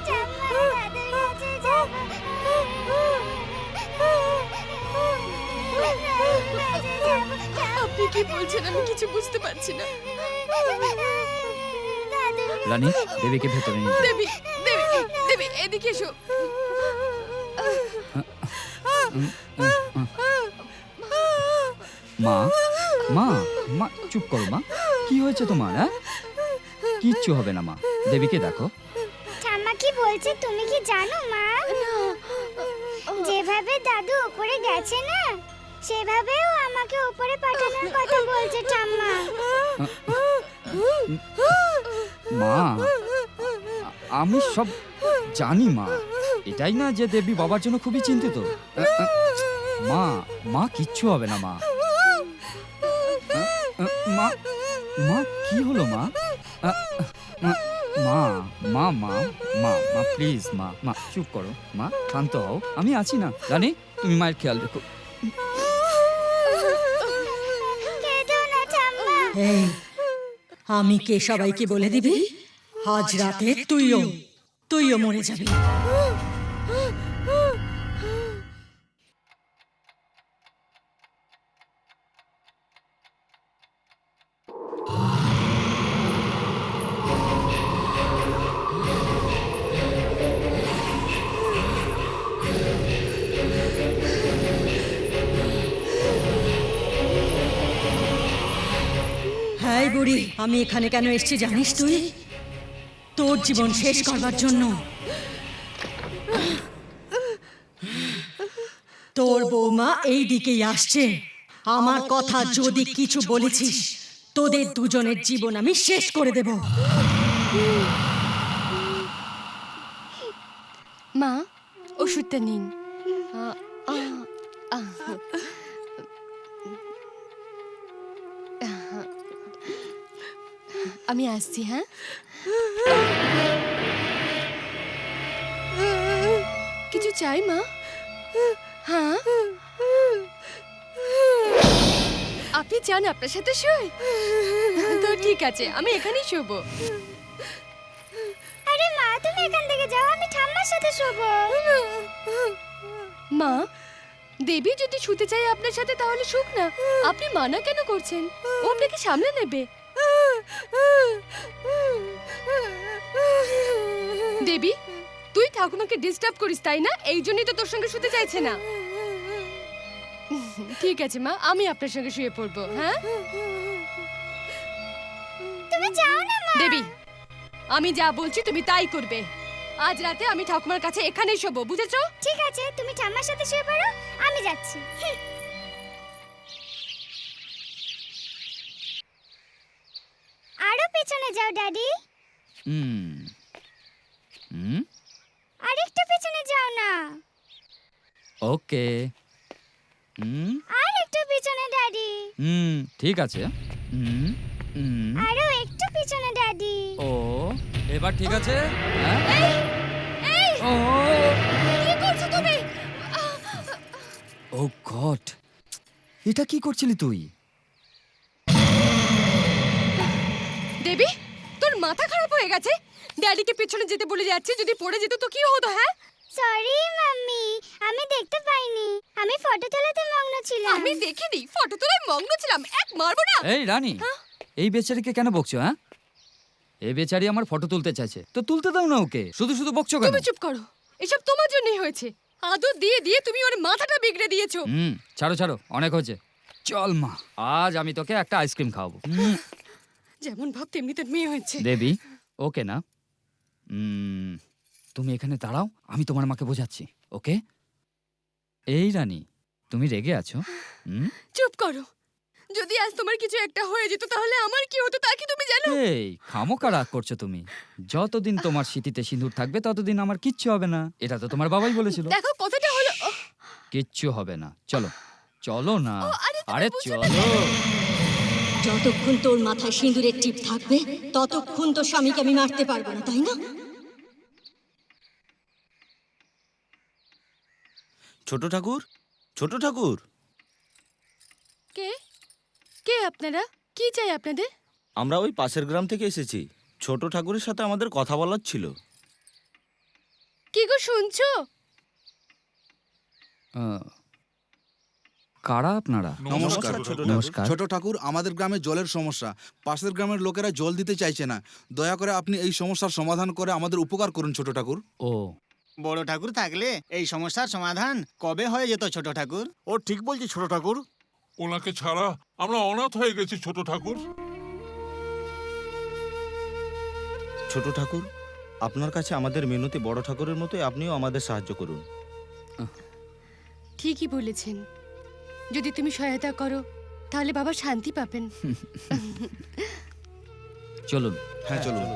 ঠাম্মা, দাদুর কাছে যাবো। আপনি কি বলছেন? আমি কিছু বুঝতে পারছি না। রানী, দেবীকে ভেতরে নিয়ে যাও। দেবী, দেবী, দেবী, এদিকে এসো। মা, মা, মা, চুপ করো মা। কি হয়েছে তোমার? হ্যাঁ, কিচ্ছু হবে না মা। দেবীকে দেখো। ঠাম্মা কি বলছে তুমি কি জানো মা? যেভাবে দাদু উপরে গেছে না, সেভাবেও আমাকে উপরে পাঠানোর কথা বলছে ঠাম্মা। মা, আমি সব জানি মা। এটাই না যে দেবী বাবার জন্য খুবই চিন্তিত। মা, মা, কিচ্ছু হবে না মা। মা, মা, কি হলো মা? মা, মা, মা, মা, মা, মা, প্লিজ মা, মা, চুপ করো মা, শান্ত হও, আমি আছি না। রানী, তুমি মায়ের খেয়াল রেখো। এই, আমি কে সবাইকে বলে দিবি? আজ রাতে তুইও মরে যাবি। হ্যাঁ বুড়ি, আমি এখানে কেন এসেছি জানিস তুই? তোর জীবন শেষ করবার জন্য। তোর বৌমা এই দিকেই আসছে। আমার কথা যদি কিছু বলেছিস, তোদের দুজনের জীবন আমি শেষ করে দেব। মা, ওষুধটা নিন। আমি আসছি। হ্যাঁ, কিছু চাই মা? হ্যাঁ, আপনি চান আপনার সাথে শুই? তো ঠিক আছে, আমি এখানেই শোবো। আরে মা, তুমি এখান থেকে যাও, আমি ঠাম্মার সাথে শোবো। মা, দেবী যদি শুতে চায় আপনার সাথে তাহলে শুক না। আপনি মানা কেন করছেন? ও আপনাকে সামলে নেবে। দেবী, তুই ঠাকুমাকে ডিস্টার্ব করিস তাই না? এই জন্যই তো তোর সঙ্গে শুতে চাইছে না। ঠিক আছে মা, আমি আপনার সঙ্গে শুয়ে পড়বো। হ্যাঁ, তুমি যাও না মা। দেবী, আমি যা বলছি তুমি তাই করবে। আজ রাতে আমি ঠাকুমার কাছে এখানেই শোবো, বুঝেছো? ঠিক আছে, তুমি ঠাম্মার সাথে শুয়ে পড়ো, আমি যাচ্ছি। আরো পেছনে যাও ড্যাডি। আরেকটু পেছনে যাও না। ওকে। আর একটু পিছনে ড্যাডি। ঠিক আছে। আরো একটু পিছনে ড্যাডি। ও, এবার ঠিক আছে? হ্যাঁ, এই, ও, কি করছো তুমি? ও গড, এটা কি করছিলি তুই? দেবী, তোর মাথা খারাপ হয়ে গেছে? ড্যাডিকে পেছনে যেতে বলে যাচ্ছে, যদি পড়ে যেত তো কি হতো? হ্যাঁ, সরি মাম্মি, আমি দেখতে পাইনি, আমি ফটো তোলাতে মগ্ন ছিলাম। আমি দেখিনি, ফটো তোলায় মগ্ন ছিলাম। এক মারবো না। এই রানী, এই বেচারিকে কেন বকছো? হ্যাঁ, এই বেচারি আমার ফটো তুলতে চাইছে, তো তুলতে দাও না ওকে। শুধু শুধু বকছো কেন? তুমি চুপ করো, এসব তোমার জন্যই হয়েছে। আদর দিয়ে দিয়ে তুমি ওর মাথাটা বিগড়ে দিয়েছো। ছাড়ো ছাড়ো, অনেক হয়েছে। চল মা, আজ আমি তোকে একটা আইসক্রিম খাওয়াবো। যেমন ভাব তেমনি তোর মেয়ে হয়েছে। দেবী, ওকে না? তুমি এখানে দাঁড়াও, আমি তোমার মাকে বোঝাচ্ছি। ওকে? এই রানী, তুমি রেগে আছো? চুপ করো, যদি আজ তোমার কিছু একটা হয়ে যেত তাহলে আমার কি হতো তা কি তুমি জানো? এই খামোকা রাগ করছো তুমি। যতদিন তোমার স্মৃতিতে সিঁদুর থাকবে ততদিন আমার কিচ্ছু হবে না, এটা তো তোমার বাবাই বলেছিল। দেখো কথাটা হলো কিচ্ছু হবে না, চলো চলো না। আরে চলো। যতক্ষণ তোর মাথায় সিঁদুরের টিপ থাকবে ততক্ষণ তোর স্বামীকে আমি মারতে পারবো না, তাই না? ছোট ঠাকুর, ছোট ঠাকুর, কে কে আপনারা? কি চাই আপনাদের? আমরা ওই পাশের গ্রাম থেকে এসেছি। ছোট ঠাকুরের সাথে আমাদের কথা বলার ছিল। কি গো শুনছো? কারা আপনারা? নমস্কার নমস্কার। ছোট ঠাকুর, আমাদের গ্রামে জলের সমস্যা। পাশের গ্রামের লোকেরা জল দিতে চাইছে না। দয়া করে আপনি এই সমস্যার সমাধান করে আমাদের উপকার করুন ছোট ঠাকুর। ও বড় ঠাকুর থাকলে এই সমস্যার সমাধান কবে হয়ে যেত ছোট ঠাকুর। ও ঠিক বলছি ছোট ঠাকুর, ওনাকে ছাড়া আমরা অনাথ হয়ে গেছি ছোট ঠাকুর। ছোট ঠাকুর, আপনার কাছে আমাদের মিনতি বড় ঠাকুরের মতোই, আপনিও আমাদের সাহায্য করুন। ঠিকই বলেছেন, যদি তুমি সহায়তা করো তাহলে বাবা শান্তি পাবেন। চলুন। হ্যাঁ চলুন।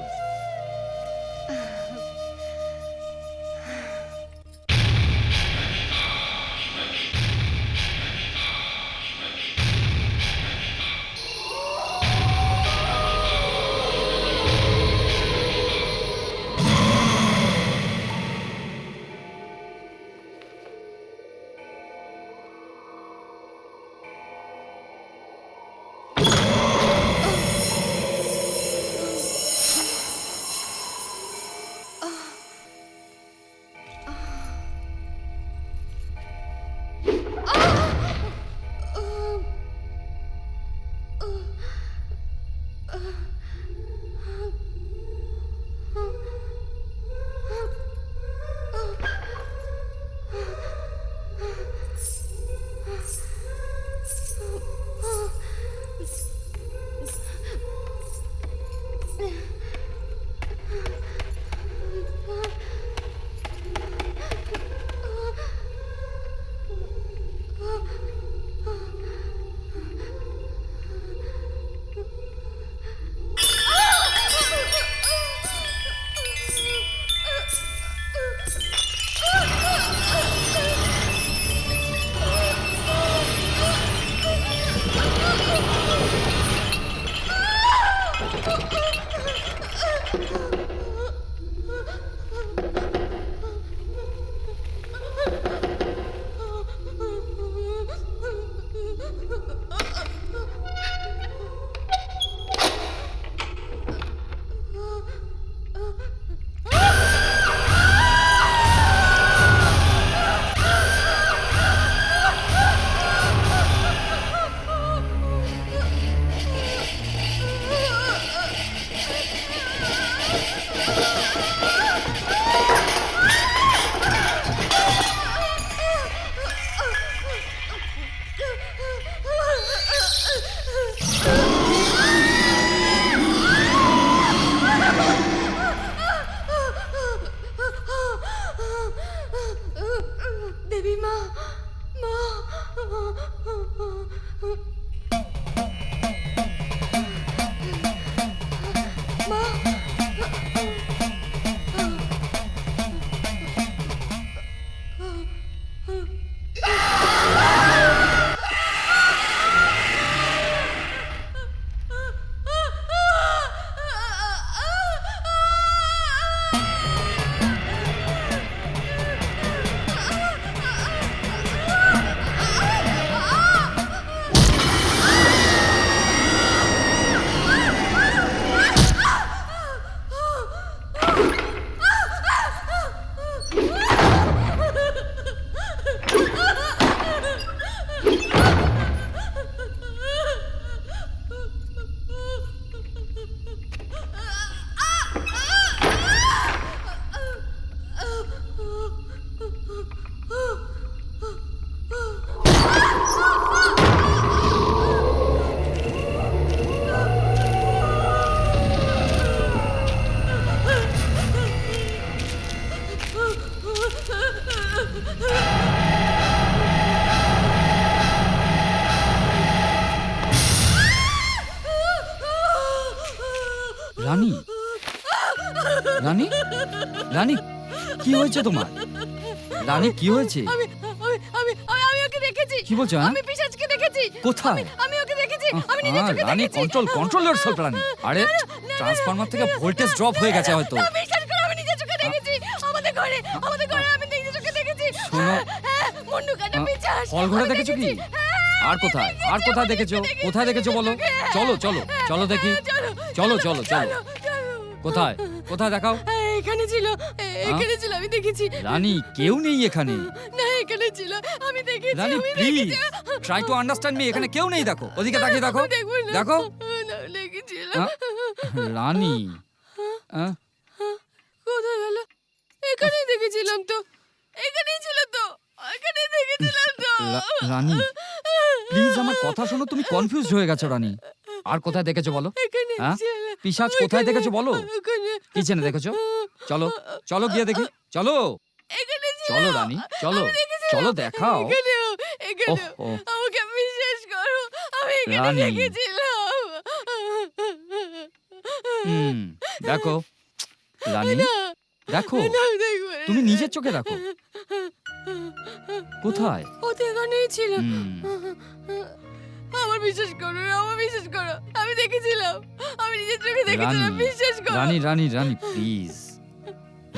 রানী রানী রানী কি হয়েছে তোমার? রানী কি হয়েছে? আমি আমি আমি আমি ওকে দেখেছি। কি বলছো, হ্যাঁ? আমি পিশাচকে দেখেছি। কোথায়? আমি ওকে দেখেছি। আমি নিজের চোখে রানী দেখেছি। কন্ট্রোল ইয়োরসেলফ রানী। আরে ট্রান্সফরমার থেকে ভোল্টেজ ড্রপ হয়ে গেছে হয়তো। না, বিশ্বাস করো, আমি নিজের চোখে দেখেছি। আমাদের ঘরে আমি নিজের চোখে দেখেছি। শোনো। মুন্ডু কাটা পিশাচ। হল ঘরে দেখেছো কি? আর কোথায় দেখেছো? কোথায় দেখেছো বলো? চলো দেখি। চলো। কোথায় দেখাও। এখানে ছিল, আমি দেখেছি। রানী কেউ নেই এখানে। না, এখানে ছিল, আমি দেখেছি। রানী আমি প্লিজ দেখেছি। Try to understand me. এখানে কেউ নেই, দেখো ওদিকে তাকিয়ে দেখো। দেখো না, দেখেছিল। রানী কোথায় গেল? এখানেই দেখেছিলাম তো। এখানেই ছিল তো। এখানেই দেখেছিলাম তো। রানী প্লিজ আমার কথা শোনো। তুমি কনফিউজড হয়ে গেছো রানী। আর কোথায় দেখেছো বলো? হ্যাঁ, পিশাচ কোথায় দেখেছো বলো? কিচেনে দেখেছো? চলো গিয়ে দেখি। চলো রানী, চলো দেখাও। ওহ, আমাকে বিশ্বাস করো, আমি এখানে রানী। দেখেছিলাম। দেখো রানী, দেখো তুমি নিজের চোখে দেখো। কোথায়? ও তো এখানেই ছিল। আমার বিশ্বাস করো, আমি দেখেছিলাম। আমি নিজের চোখে দেখেছিলাম, বিশ্বাস করো। রানী প্লিজ।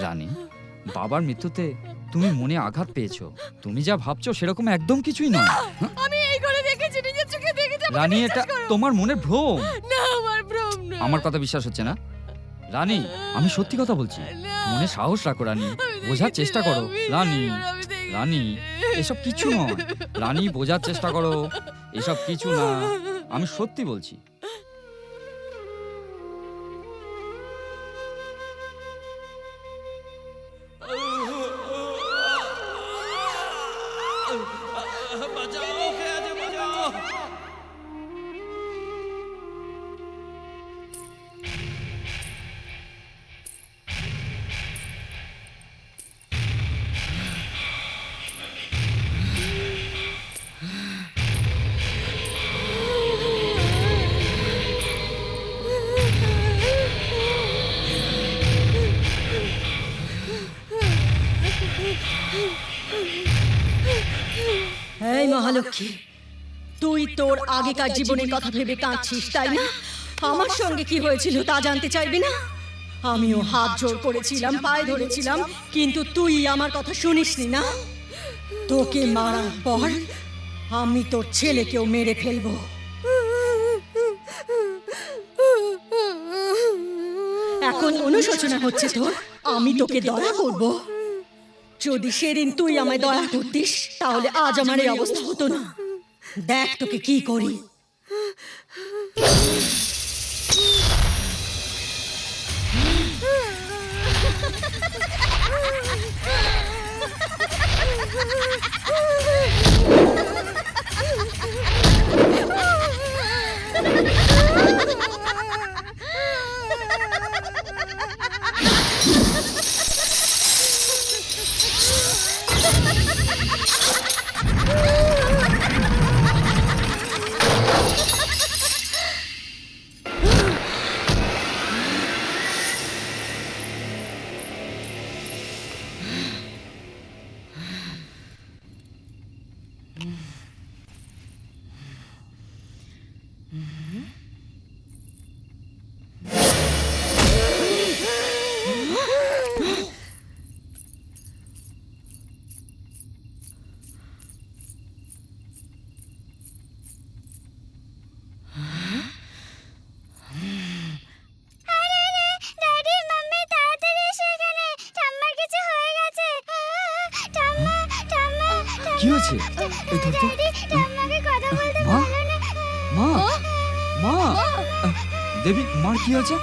রানী, বাবার মৃত্যুতে তুমি মনে আঘাত পেয়েছো। তুমি যা ভাবছো সেরকম একদম কিছুই নয়। আমি এই ঘরে দেখেছি, নিজের চোখে দেখেছি। রানী, এটা তোমার মনের ভ্রম। না, আমার ভ্রম না। আমার কথা বিশ্বাস হচ্ছে না? রানী, আমি সত্যি কথা বলছি। মনে সাহস রাখো রানী, বোঝার চেষ্টা করো। রানী এসব কিছু নয়। রানী বোঝার চেষ্টা করো, এসব কিছু না। আমি সত্যি বলছি। এই মহালক্ষ্মী, তুই তোর আগেকার জীবনের কথা ভেবে কাঁদছিস তাই না? আমার সঙ্গে কি হয়েছিল তা জানতে চাইবি না? আমিও হাত জোড় করেছিলাম, পায়ে ধরেছিলাম, কিন্তু তুই আমার কথা শুনিসনি না। তোকে মারার পর আমি তোর ছেলেকেও মেরে ফেলবো। এখন অনুশোচনা হচ্ছে তোর? আমি তোকে দয়া করব। যদি সেদিন তুই আমায় দয়া করতিস তাহলে আজ আমার এই অবস্থা হতো না। দেখ তোকে কি করি। কি হয়েছে? এই ধর তো। মা দেবী, মার কি হয়েছে?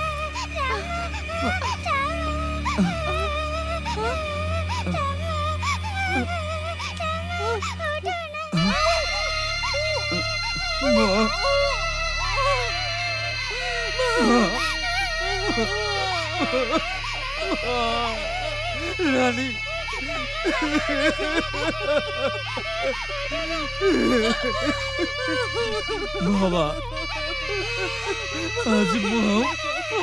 রানী, বাবা আজ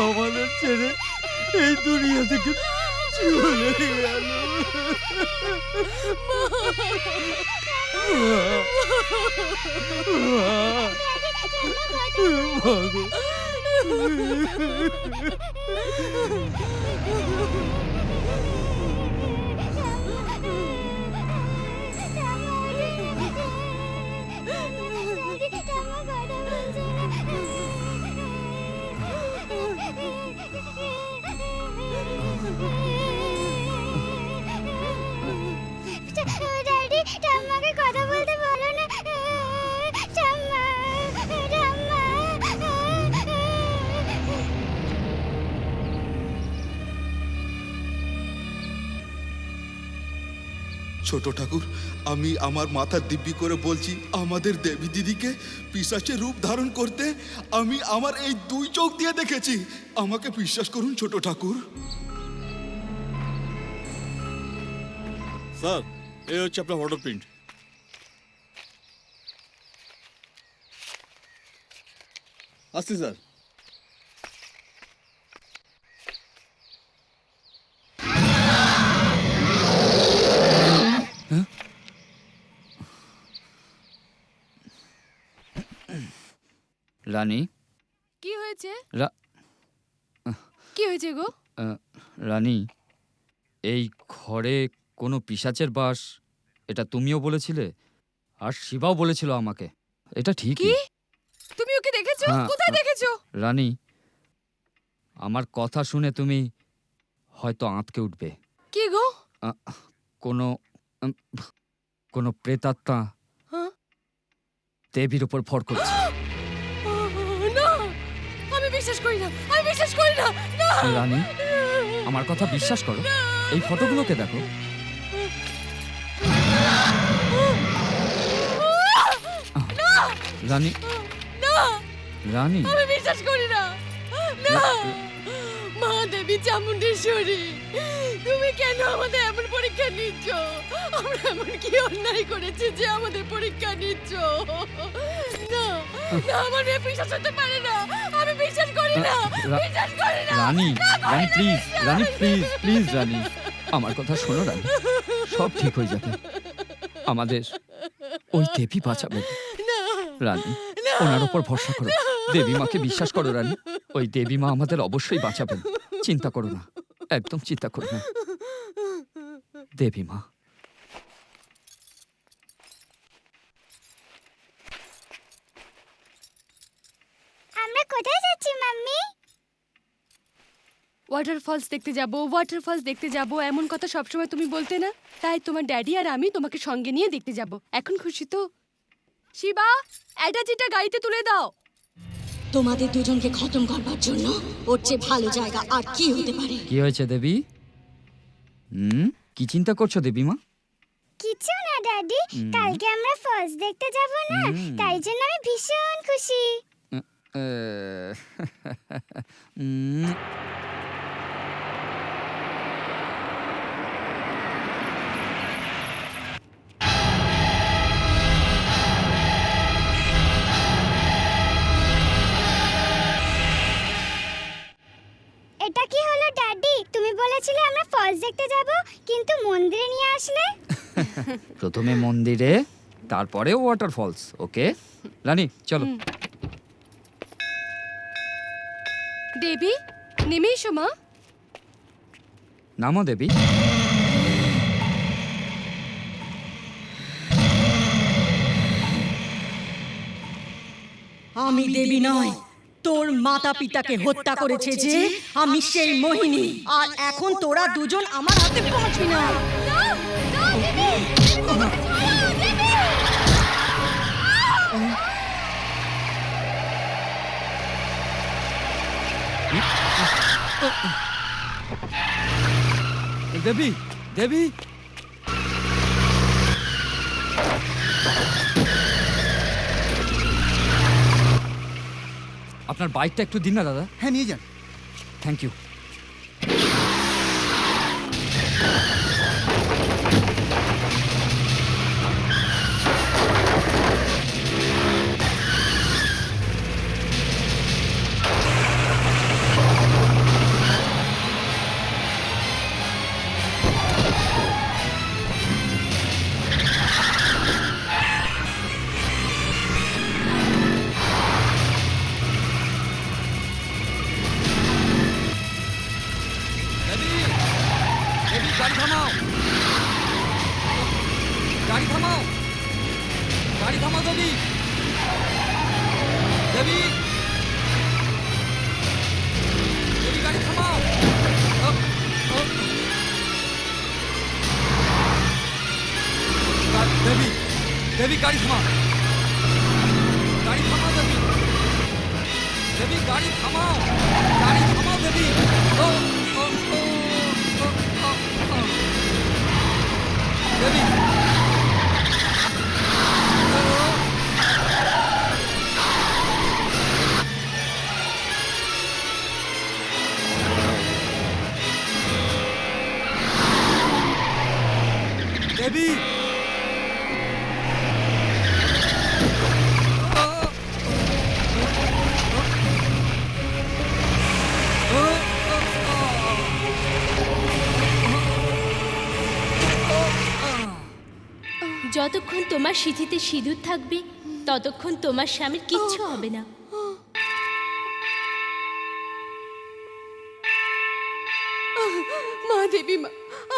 আমাদের ছেড়ে এই দুনিয়া থেকে চলে গেল। ড্যাডি ঠাম্মাকে কথা বলতে বলো না। ঠাম্মা, ঠাম্মা। ছোট ঠাকুর, আমি আমার মাথা দিব্যি করে বলছি, আমাদের দেবী দিদিকে পিশাচের রূপ ধারণ করতে আমি আমার এই 2 চোখ দিয়ে দেখেছি। আমাকে বিশ্বাস করুন ছোট ঠাকুর। স্যার, এই হচ্ছে আপনার ফটো প্রিন্ট। আসছি স্যার। রানী, কি হয়েছে? রা- কি হয়েছে গো? রানী, এই ঘরে কোনো পিশাচের বাস, এটা তুমিও বলেছিলে আর শিবাও বলেছিল আমাকে। এটা কি? ঠিকই। তুমি ওকে দেখেছো? হ্যাঁ, কোথায় দেখেছো? রানী, আমার কথা শুনে তুমি হয়তো আঁতকে উঠবে। কি গো? কোনো কোনো প্রেতাত্মা হ্যাঁ? দেবীর উপর ভর করছে। না, আমি বিশ্বাস করি না, আমি বিশ্বাস করি না। না রানী, আমার কথা বিশ্বাস করো, এই ফটোগুলোকে দেখো। রানী, না, রানী, আমি বিশ্বাস করি না। না, মা দেবী চামুণ্ডেশ্বরী, তুমি কেন আমাদের এমন পরীক্ষা নিচ্ছ? আমরা এমন কি অন্যায় করেছি যে আমাদের পরীক্ষা নিচ্ছ? না, না, আমার মেয়ে বিশ্বাস হতে পারে না। আমি বিশ্বাস করি না, বিশ্বাস করি না। রানী, না, করি রানী না, প্লিজ, বিশ্বাস। রানী প্লিজ, প্লিজ রানী, আমার কথা শোনো রানী, সব ঠিক হয়ে যাবে। আমাদের ওই দেবী বাঁচাবে। রানী, ওনার উপর ভরসা করো, দেবী মাকে বিশ্বাস করো রানী, ওই দেবী মা আমাদের অবশ্যই বাঁচাবেন। চিন্তা করো না, একদম চিন্তা করো না। দেবী মা। আমরা কোথায় যাচ্ছি মাম্মি? ওয়াটারফলস দেখতে যাব, ওয়াটারফলস দেখতে যাব, এমন কথা সবসময় তুমি বলতে না? তাই তোমার ড্যাডি আর আমি তোমাকে সঙ্গে নিয়ে দেখতে যাব। এখন খুশি তো? শিবা, অ্যাটাচিটা গাড়িতে তুলে দাও। তোমাদের দুজনকে খতম করবার জন্য ওর চেয়ে ভালো জায়গা আর কি হতে পারে? কি হয়েছে দেবী? কি চিন্তা করছো দেবী মা? কিছু না ড্যাডি, কালকে আমরা ফলস দেখতে যাব না, তাই জন্য আমি ভীষণ খুশি। এটা কি হলো ড্যাডি? তুমি বলেছিলে আমরা ফলস দেখতে যাব, কিন্তু মন্দিরে নিয়ে আসলে। প্রথমে মন্দিরে, তারপরে ওয়াটারফলস। ওকে রানী, চলো। দেবী, নেমে এসো মা। নামো দেবী। আমি দেবী নয়, তোর মাতা পিতাকে হত্যা করেছে যে আমি সেই মোহিনী, আর এখন তোরা দুজন আমার হাতে পৌঁছবি না। দেবী, দেবী, আপনার বাইকটা একটু দিন না দাদা। হ্যাঁ, নিয়ে যান। Thank you. দেবী গাড়ি থামাও, গাড়ি থামাও দেবী। ও, ও, ও, ও, ও, ও। দেবী দেবী যতক্ষণ তোমার সিঁথিতে সিঁদুর থাকবে ততক্ষণ তোমার স্বামীর কিচ্ছু হবে না। মা দেবী মা,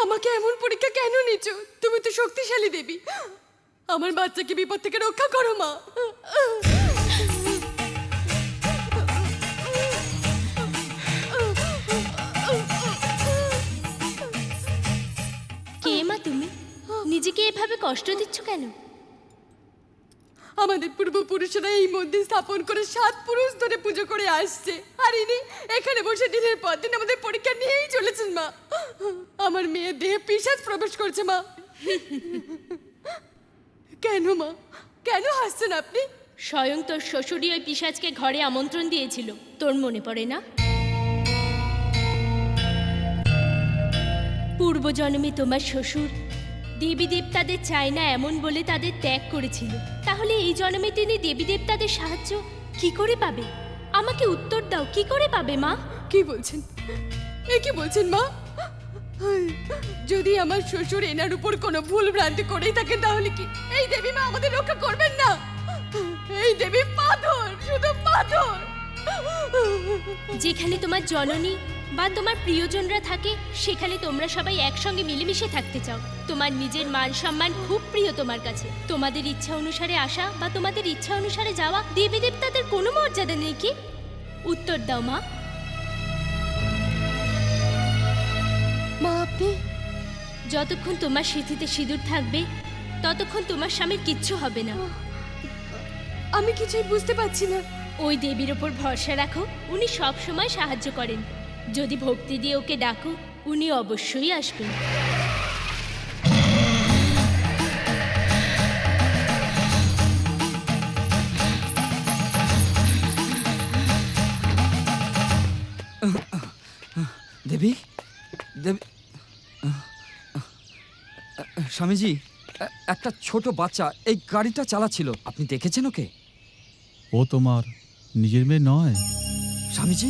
আমাকে এমন পরীক্ষা কেন নিচ্ছ? তুমি তো শক্তিশালী দেবী, আমার বাচ্চাকে বিপদ থেকে রক্ষা করো মা। কে মা তুমি? নিজেকে এভাবে কষ্ট দিচ্ছ কেন? আমাদের পূর্বপুরুষরা এই মন্দির স্থাপন করে 7 পুরুষ ধরে পুজো করে আসছে, আর ইনি এখানে বসে দিনের পর দিন আমাদের পরীক্ষা নিয়েই চলেছেন মা। আমার মেয়ের দেহে পিশাচ প্রবেশ করছে মা। কেন মা, কেন হাসছেন আপনি? স্বয়ং তোর শ্বশুরই ওই পিশাচকে ঘরে আমন্ত্রণ দিয়েছিল, তোর মনে পড়ে না? পূর্বজন্মে তোমার শ্বশুর দেবী দেবতাদের চায় না এমন বলে তাদের ত্যাগ করেছিল। তাহলে এই জন্মে তিনি দেবী দেবতাদের সাহায্য কি করে পাবে? আমাকে উত্তর দাও, কি করে পাবে মা? কি বলছেন, এ কি বলছেন মা? যদি আমার শ্বশুর এনার উপর কোনো ভুল ভ্রান্তি করেই থাকে তাহলে কি এই দেবী মা আমাদের রক্ষা করবেন না? এই দেবী পাথর, শুধু পাথর। যেখানে তোমার জননী বা তোমার প্রিয়জনরা থাকে সেখানে তোমরা সবাই একসঙ্গে মিলেমিশে থাকতে চাও। তোমার নিজের মান সম্মান খুব প্রিয় তোমার কাছে। তোমাদের ইচ্ছা অনুসারে আসা বা তোমাদের ইচ্ছা অনুসারে যাওয়া দেবী দেবতাদের কোনো মর্যাদা নেই কি? উত্তর দাও মা। মা আপনি যতক্ষণ তোমার সিঁথিতে সিঁদুর থাকবে ততক্ষণ তোমার স্বামীর কিচ্ছু হবে না। আমি কিছুই বুঝতে পারছি না। ওই দেবীর ওপর ভরসা রাখো, উনি সব সময় সাহায্য করেন। যদি ভক্তি দিয়ে ওকে ডাকো উনি অবশ্যই আসবেন। দেবী দেবী স্বামীজি, একটা ছোট বাচ্চা এই গাড়িটা চালাচ্ছিল, আপনি দেখেছেন ওকে? ও তোমার নিজের মেয়ে নয়। স্বামীজি,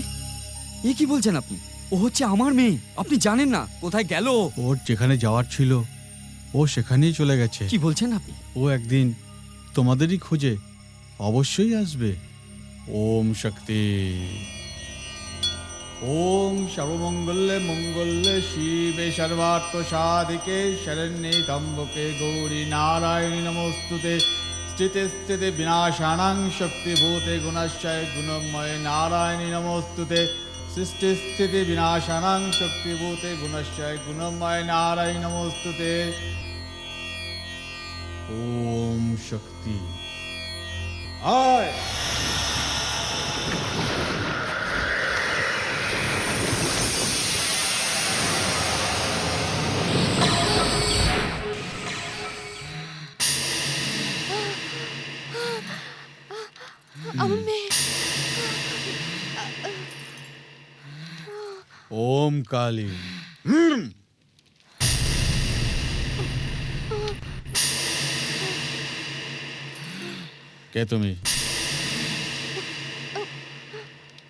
এ কি বলছেন আপনি? ও হচ্ছে আমার মেয়ে। আপনি জানেন না কোথায় গেল? ওর যেখানে যাওয়ার ছিল ও সেখানেই চলে গেছে। কি বলছেন আপনি? ও একদিন তোমাদেরই খোঁজে অবশ্যই আসবে। ওম শক্তি। ওম সর্বমঙ্গলে মঙ্গলে শিবে সর্বার্থ সাধিকে শরণ্যে ত্র্যম্বকে গৌরী নারায়ণী নমস্তুতে। স্থিতে স্থিতে বিনাশানাং শক্তিভূতে গুণাশ্চয় গুণময় নারায়ণী নমস্তুতে। সৃষ্টি স্থিতি বিনাশানাং শক্তিভূতে গুণাশ্চয় গুণময় নারায়ণী নমস্তুতে। ওম শক্তি। আয় আমার মেয়ে। ওম কালী। কে তুমি?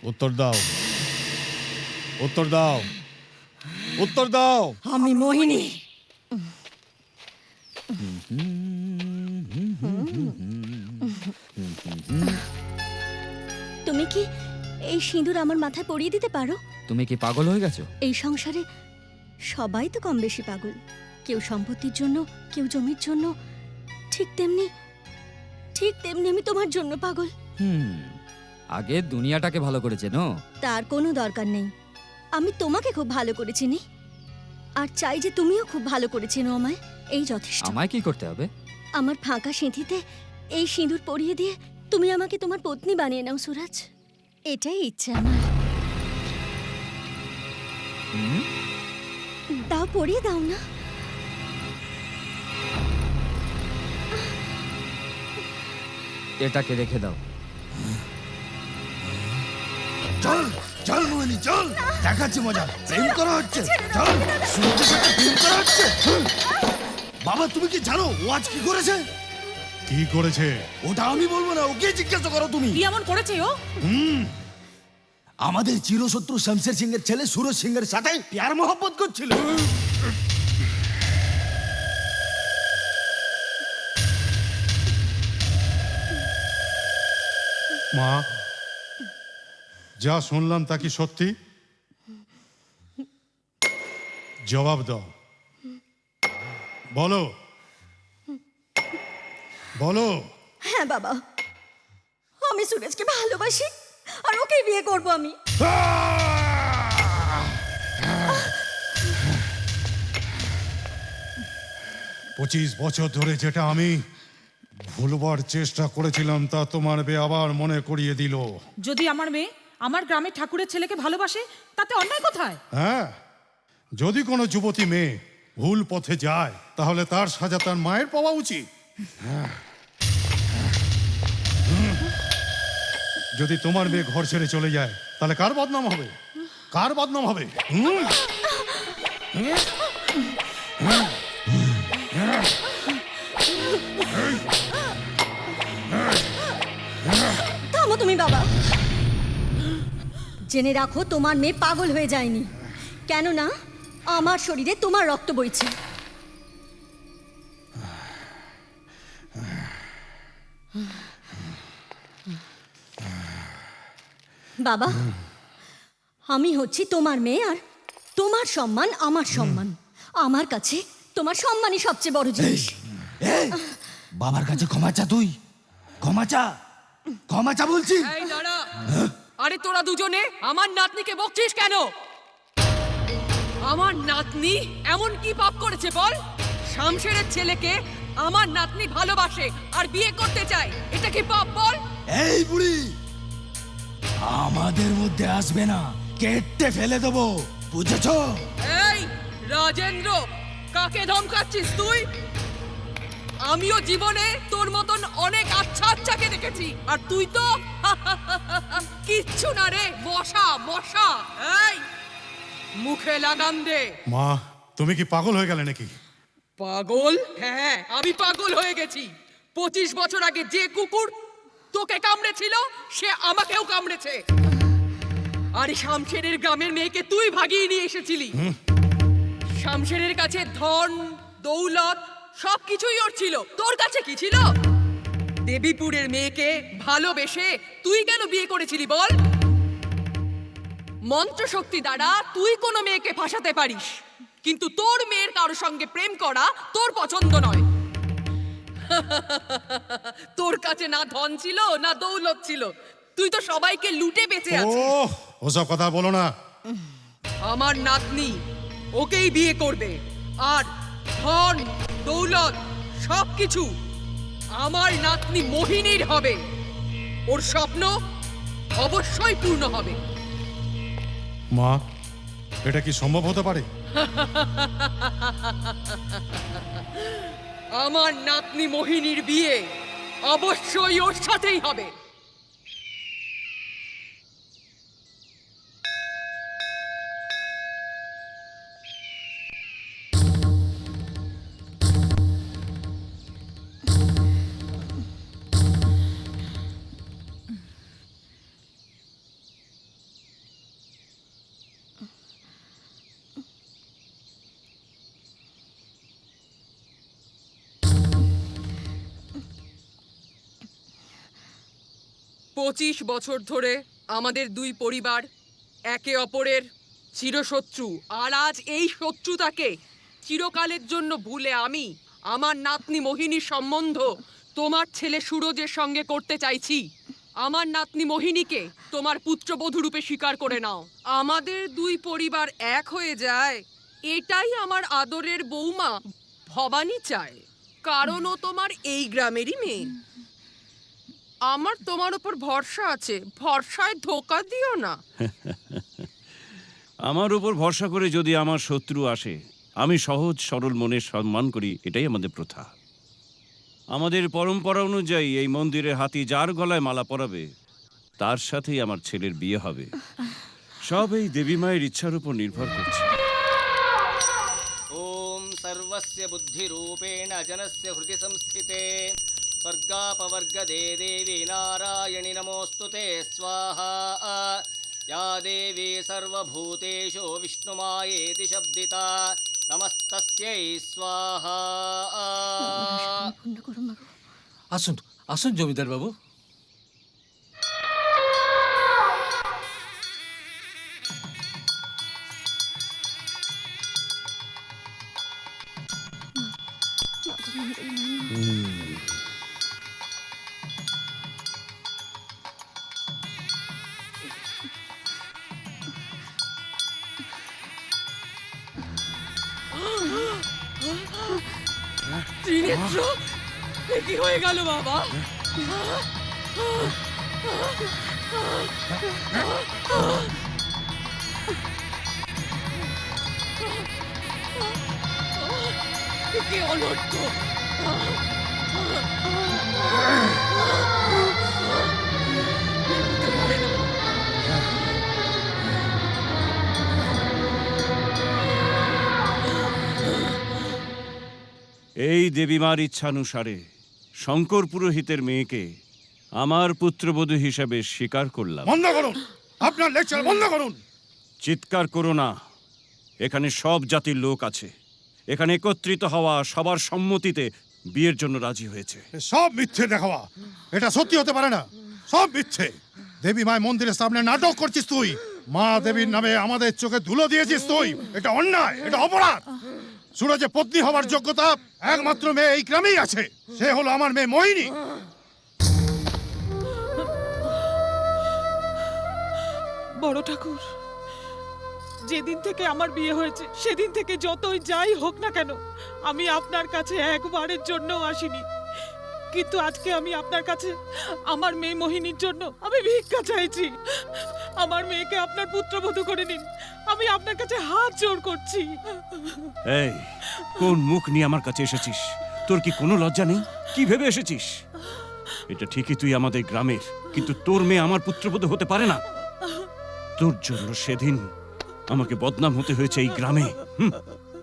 উত্তর দাও, উত্তর দাও, উত্তর দাও। আমি মোহিনী। তুমি কি এই সিঁদুর আমার মাথায় পরিয়ে দিতে পারো? তুমি কি পাগল হয়ে গেছো? এই সংসারে সবাই তো কম বেশি পাগল। কেউ সম্পত্তির জন্য, কেউ জমির জন্য। ঠিক তেমনি আমি তোমার জন্য পাগল। আগে দুনিয়াটাকে ভালো করে চেনো। তার কোনো দরকার নেই। আমি তোমাকে খুব ভালো করে চিনি, আর চাই যে তুমিও খুব ভালো করে চেনো আমায়। এই যথেষ্ট। আমায় কি করতে হবে? আমার ফাঁকা সিঁথিতে এই সিঁদুর পরিয়ে দিয়ে তুমি আমাকে তোমার পত্নী বানিয়ে নাও সুরাজ। এটাই ইচ্ছা আমার। দাও, পরিয়ে দাও না। এটাকে রেখে দাও। চল চল মোহিনী চল, দেখাচ্ছি মজা। প্রেম করা হচ্ছে, চল সূর্যের সাথে প্রেম করা হচ্ছে। বাবা তুমি কি জানো ও আজ কি করেছে? কি করেছে? ওটা আমি বলবো না, ওকে জিজ্ঞাসা করো তুমি। কি এমন করেছে ও? আমাদের চিরশত্রু শমশের সিং এর ছেলে সুরজ সিং এর সাথে প্যার মোহব্বত করছিল। মা, যা শুনলাম তা কি সত্যি? জবাব দাও, বলো বলো। হ্যাঁ বাবা, আমি সুরজকে ভালোবাসি আর ওকে বিয়ে করব আমি। 25 বছর ধরে যেটা আমি ভুলবার চেষ্টা করেছিলাম তা তোমার মেয়ে আবার মনে করিয়ে দিল। যদি আমার মেয়ে আমার গ্রামের ঠাকুরের ছেলেকে ভালোবাসে তাতে অন্যায় কোথায়? হ্যাঁ, যদি কোনো যুবতী মেয়ে ভুল পথে যায় তাহলে তার সাজা তার মায়ের পাওয়া উচিত। যদি তোমার মেয়ে ঘর ছেড়ে চলে যায় তাহলে কার বদনাম হবে? কার বদনাম হবে? থামো তুমি বাবা। জেনে রাখো তোমার মেয়ে পাগল হয়ে যায়নি, কেননা আমার শরীরে তোমার রক্ত বইছে। বাবা, আমি হচ্ছি তোমার মেয়ে আর তোমার সম্মান আমার সম্মান। আমার কাছে তোমার সম্মানই সবচেয়ে বড় জিনিস। বাবার কাছে ক্ষমা চা, তুই ক্ষমা চা, ক্ষমা চা বলছি। এই দাঁড়া। আরে তোরা দুজনে আমার নাতনিকে বকছিস কেন? আমার নাতনি এমন কি পাপ করেছে বল? শামশেরের ছেলেকে আমার নাতনি ভালোবাসে আর বিয়ে করতে চায়, এটা কি পাপ বল? এই বুড়ি আমাদের মধ্যে আসবে না, কেটে ফেলে দেবো, বুঝেছো? এই রাজেন্দ্র, কাকে ধমকাচ্ছিস তুই? আমিও জীবনে তোর মতন অনেক আচ্ছা আচ্ছাকে দেখেছি, আর তুই তো কিচ্ছু না রে, মশা মশা। এই মুখে লাগাম দে। মা, তুমি কি পাগল হয়ে গেলে নাকি? পাগল? হ্যাঁ, আমি পাগল হয়ে গেছি। 25 বছর আগে যে কুকুর তোকে কামড়েছিল সে আমাকেও কামড়েছে। আর শামশেরের গ্রামের মেয়েকে তুই ভাগিয়ে নিয়ে এসেছিলি। শামশেরের কাছে ধন দৌলত সবকিছুই ওর ছিল, তোর কাছে কি ছিল? দেবীপুরের মেয়েকে ভালোবেসে তুই কেন বিয়ে করেছিলি বল? মন্ত্র শক্তি দ্বারা তুই কোনো মেয়েকে ফাঁসাতে পারিস, কিন্তু তোর মেয়ের কারোর সঙ্গে প্রেম করা তোর পছন্দ নয়। তোর কাছে না ধন ছিল না দৌলত ছিল, তুই তো সবাইকে লুটে বেঁচে আছিস। ওসব কথা বলো না। আমার নাতনি ওকেই বিয়ে করবে, আর ধন দৌলত সবকিছু আমার নাতনি মোহিনীর হবে। ওর স্বপ্ন অবশ্যই পূর্ণ হবে। মা, এটা কি সম্ভব হতে পারে? আমার নাতনি মোহিনীর বিয়ে অবশ্যই ওর সাথেই হবে। পঁচিশ বছর ধরে আমাদের দুই পরিবার একে অপরের চিরশত্রু, আর আজ এই শত্রুতাকে চিরকালের জন্য ভুলে আমি আমার নাতনি মোহিনীর সম্বন্ধ তোমার ছেলে সুরজের সঙ্গে করতে চাইছি। আমার নাতনি মোহিনীকে তোমার পুত্রবধূ রূপে স্বীকার করে নাও। আমাদের দুই পরিবার এক হয়ে যায়, এটাই আমার আদরের বৌমা ভবানী চায়, কারণ ও তোমার এই গ্রামেরই মেয়ে। আমার তোমার উপর ভরসা আছে, ভরসায় ধোকা দিও না। আমার উপর ভরসা করে যদি আমার শত্রু আসে, আমি সহজ সরল মনে সম্মান করি, এটাই আমাদের প্রথা। আমাদের পরম্পরা অনুযায়ী এই মন্দিরের হাতি যার গলায় মালা পরাবে তার সাথেই আমার ছেলের বিয়ে হবে। সব এই দেবী মায়ের ইচ্ছার উপর নির্ভর করছে। ওম সর্বস্য বুদ্ধিরূপেণ জনস্য হৃদি সংস্থিতে স্বর্গাপবর্গদে দেবী নারায়ণি নমোস্তুতে স্বাহা। या देवी सर्वभूतेषु विष्णुमायेति शब्दिता नमस्तस्यै स्वाहा। আসুন আসুন জমিদার বাবু। ত্রিনেত্র, এ কি হয়ে গেল বাবা? কি অনর্থ! এই দেবীমার ইচ্ছানুসারে শঙ্কর পুরোহিতের মেয়েকে আমার পুত্রবধূ হিসেবে স্বীকার করলাম। বন্ধ করুন, আপনার লেকচার বন্ধ করুন। চিৎকার করো না, এখানে সব জাতির লোক আছে। এখানে একত্রিত হওয়া সবার সম্মতিতে বিয়ের জন্য রাজি হয়েছে। সব মিথ্যে দেখাওয়া, এটা সত্যি হতে পারে না, সব মিথ্যে। দেবী মায়ের মন্দিরের সামনে নাটক করছিস তুই। মা দেবীর নামে আমাদের চোখে ধুলো দিয়েছিস তুই। এটা অন্যায়, এটা অপরাধ। সুরজে পত্নী হওয়ার যোগ্যতা একমাত্র মেয়ে এই গ্রামেই আছে, সে হলো আমার মেয়ে মোহিনী। বড় ঠাকুর, যেদিন থেকে আমার বিয়ে হয়েছে সেদিন থেকে যতই যাই হোক না কেন আমি আপনার কাছে একবারের জন্য আসিনি, কিন্তু আজকে আমি আপনার কাছে আমার মেয়ে মোহিনীর জন্য আমি ভিক্ষা চাইছি। আমার মেয়েকে আপনার পুত্রবধূ করে নিন, আমি আপনার কাছে হাত জোড় করছি। এই, কোন মুখ নিয়ে আমার কাছে এসেছিস? তোর কি কোনো লজ্জা নেই? কি ভেবে এসেছিস? এটা ঠিকই তুই আমাদের গ্রামের, কিন্তু তোর মেয়ে আমার পুত্রবধূ হতে পারে না। তোর জন্য সেদিন আমাকে বদনাম হতে হয়েছে এই গ্রামে।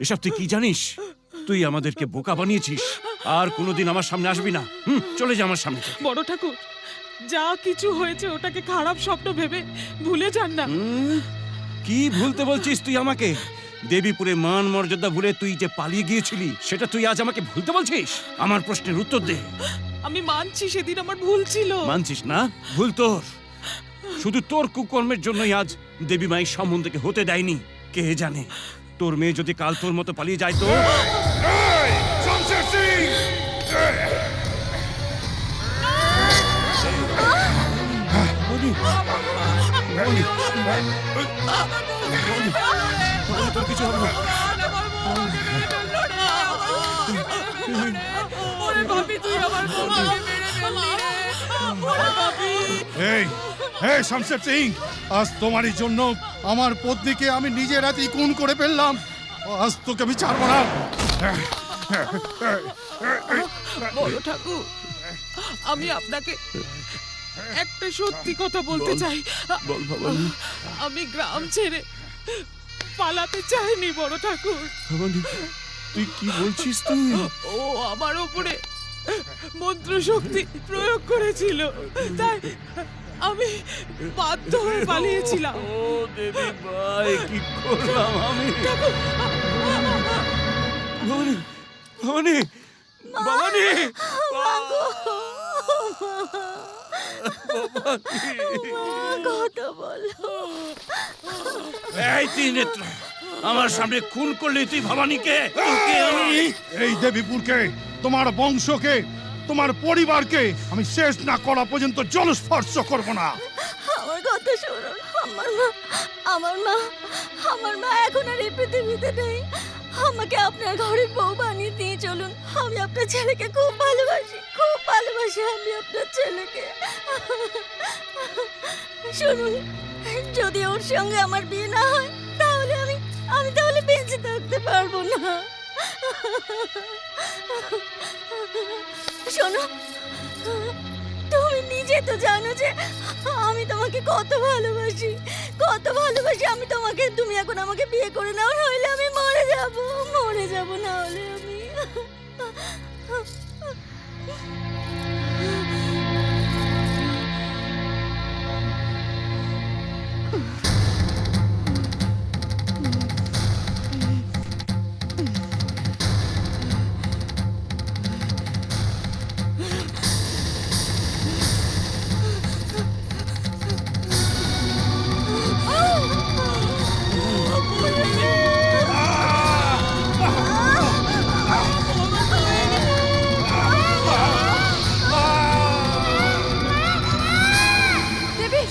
এসব তুই কি জানিস? তুই আমাদেরকে বোকা বানিয়েছিস। আর কোনোদিন আমার সামনে আসবি না। চলে যা আমার সামনে থেকে। বড় ঠাকুর, যা কিছু হয়েছে ওটাকে খারাপ স্বপ্ন ভেবে ভুলে যান না। কি ভুলতে বলছিস তুই আমাকে? দেবীপুরে মান মর্যাদা ভুলে তুই যে পালিয়ে গিয়েছিলি, সেটা তুই আজ আমাকে ভুলতে বলছিস? আমার প্রশ্নের উত্তর দে। আমি মানছি সেদিন আমার ভুল ছিল। মানছিস না? ভুল তোর। শুধু তোর কুকর্মের জন্যই আজ দেবী মায়ের সম্বন্ধকে হতে দেয়নি। কে জানে, তোর মেয়ে যদি কাল তোর মতো পালিয়ে যায় তো? তোর কিছু হবে না। এই শামশের সিং, আজ তোমারই জন্য আমার পত্নীকে আমি নিজের হাতেই খুন করে ফেললাম। আজ তোকে আমি ছাড়বো না। বড় ঠাকুর, আমি আপনাকে একটা সত্যি কথা বলতে চাই। বল ভবানী। আমি গ্রাম ছেড়ে পালাতে চাইনি বড় ঠাকুর। ভবানী, তুই কি বলছিস? তুই ও আমার উপরে মন্ত্র শক্তি প্রয়োগ করেছিল, তাই আমি বাধ্য হয়ে পালিয়েছিলাম। ও দেবী ভাই, কি করলাম আমি? ভবানী, ভবানী, ভবানী, কথা বলো। এই ত্রিনেত্র, আমার সামনে খুন করলি তুই ভবানীকে। এই দেবীপুরকে, তোমার বংশকে, তোমার পরিবারকে আমি শেষ না করা পর্যন্ত জলস্পর্শ করব না। আমার কথা শুনুন। আমার মা এখন আর এই পৃথিবীতে নেই। আমাকে আপনার ঘরের বউ বানিয়ে দিয়ে চলুন। আমি আপনার ছেলেকে খুব ভালোবাসি, খুব ভালোবাসি আমি আপনার ছেলেকে। শুনুন, যদি ওর সঙ্গে আমার বিয়ে না হয় তাহলে আমি তাহলে বেঁচে থাকতে পারবো না। শোনো, তুমি নিজে তো জানো যে আমি তোমাকে কত ভালোবাসি, কত ভালোবাসি আমি তোমাকে। তুমি এখন আমাকে বিয়ে করে নাও, নইলে আমি মরে যাব না হলে আমি।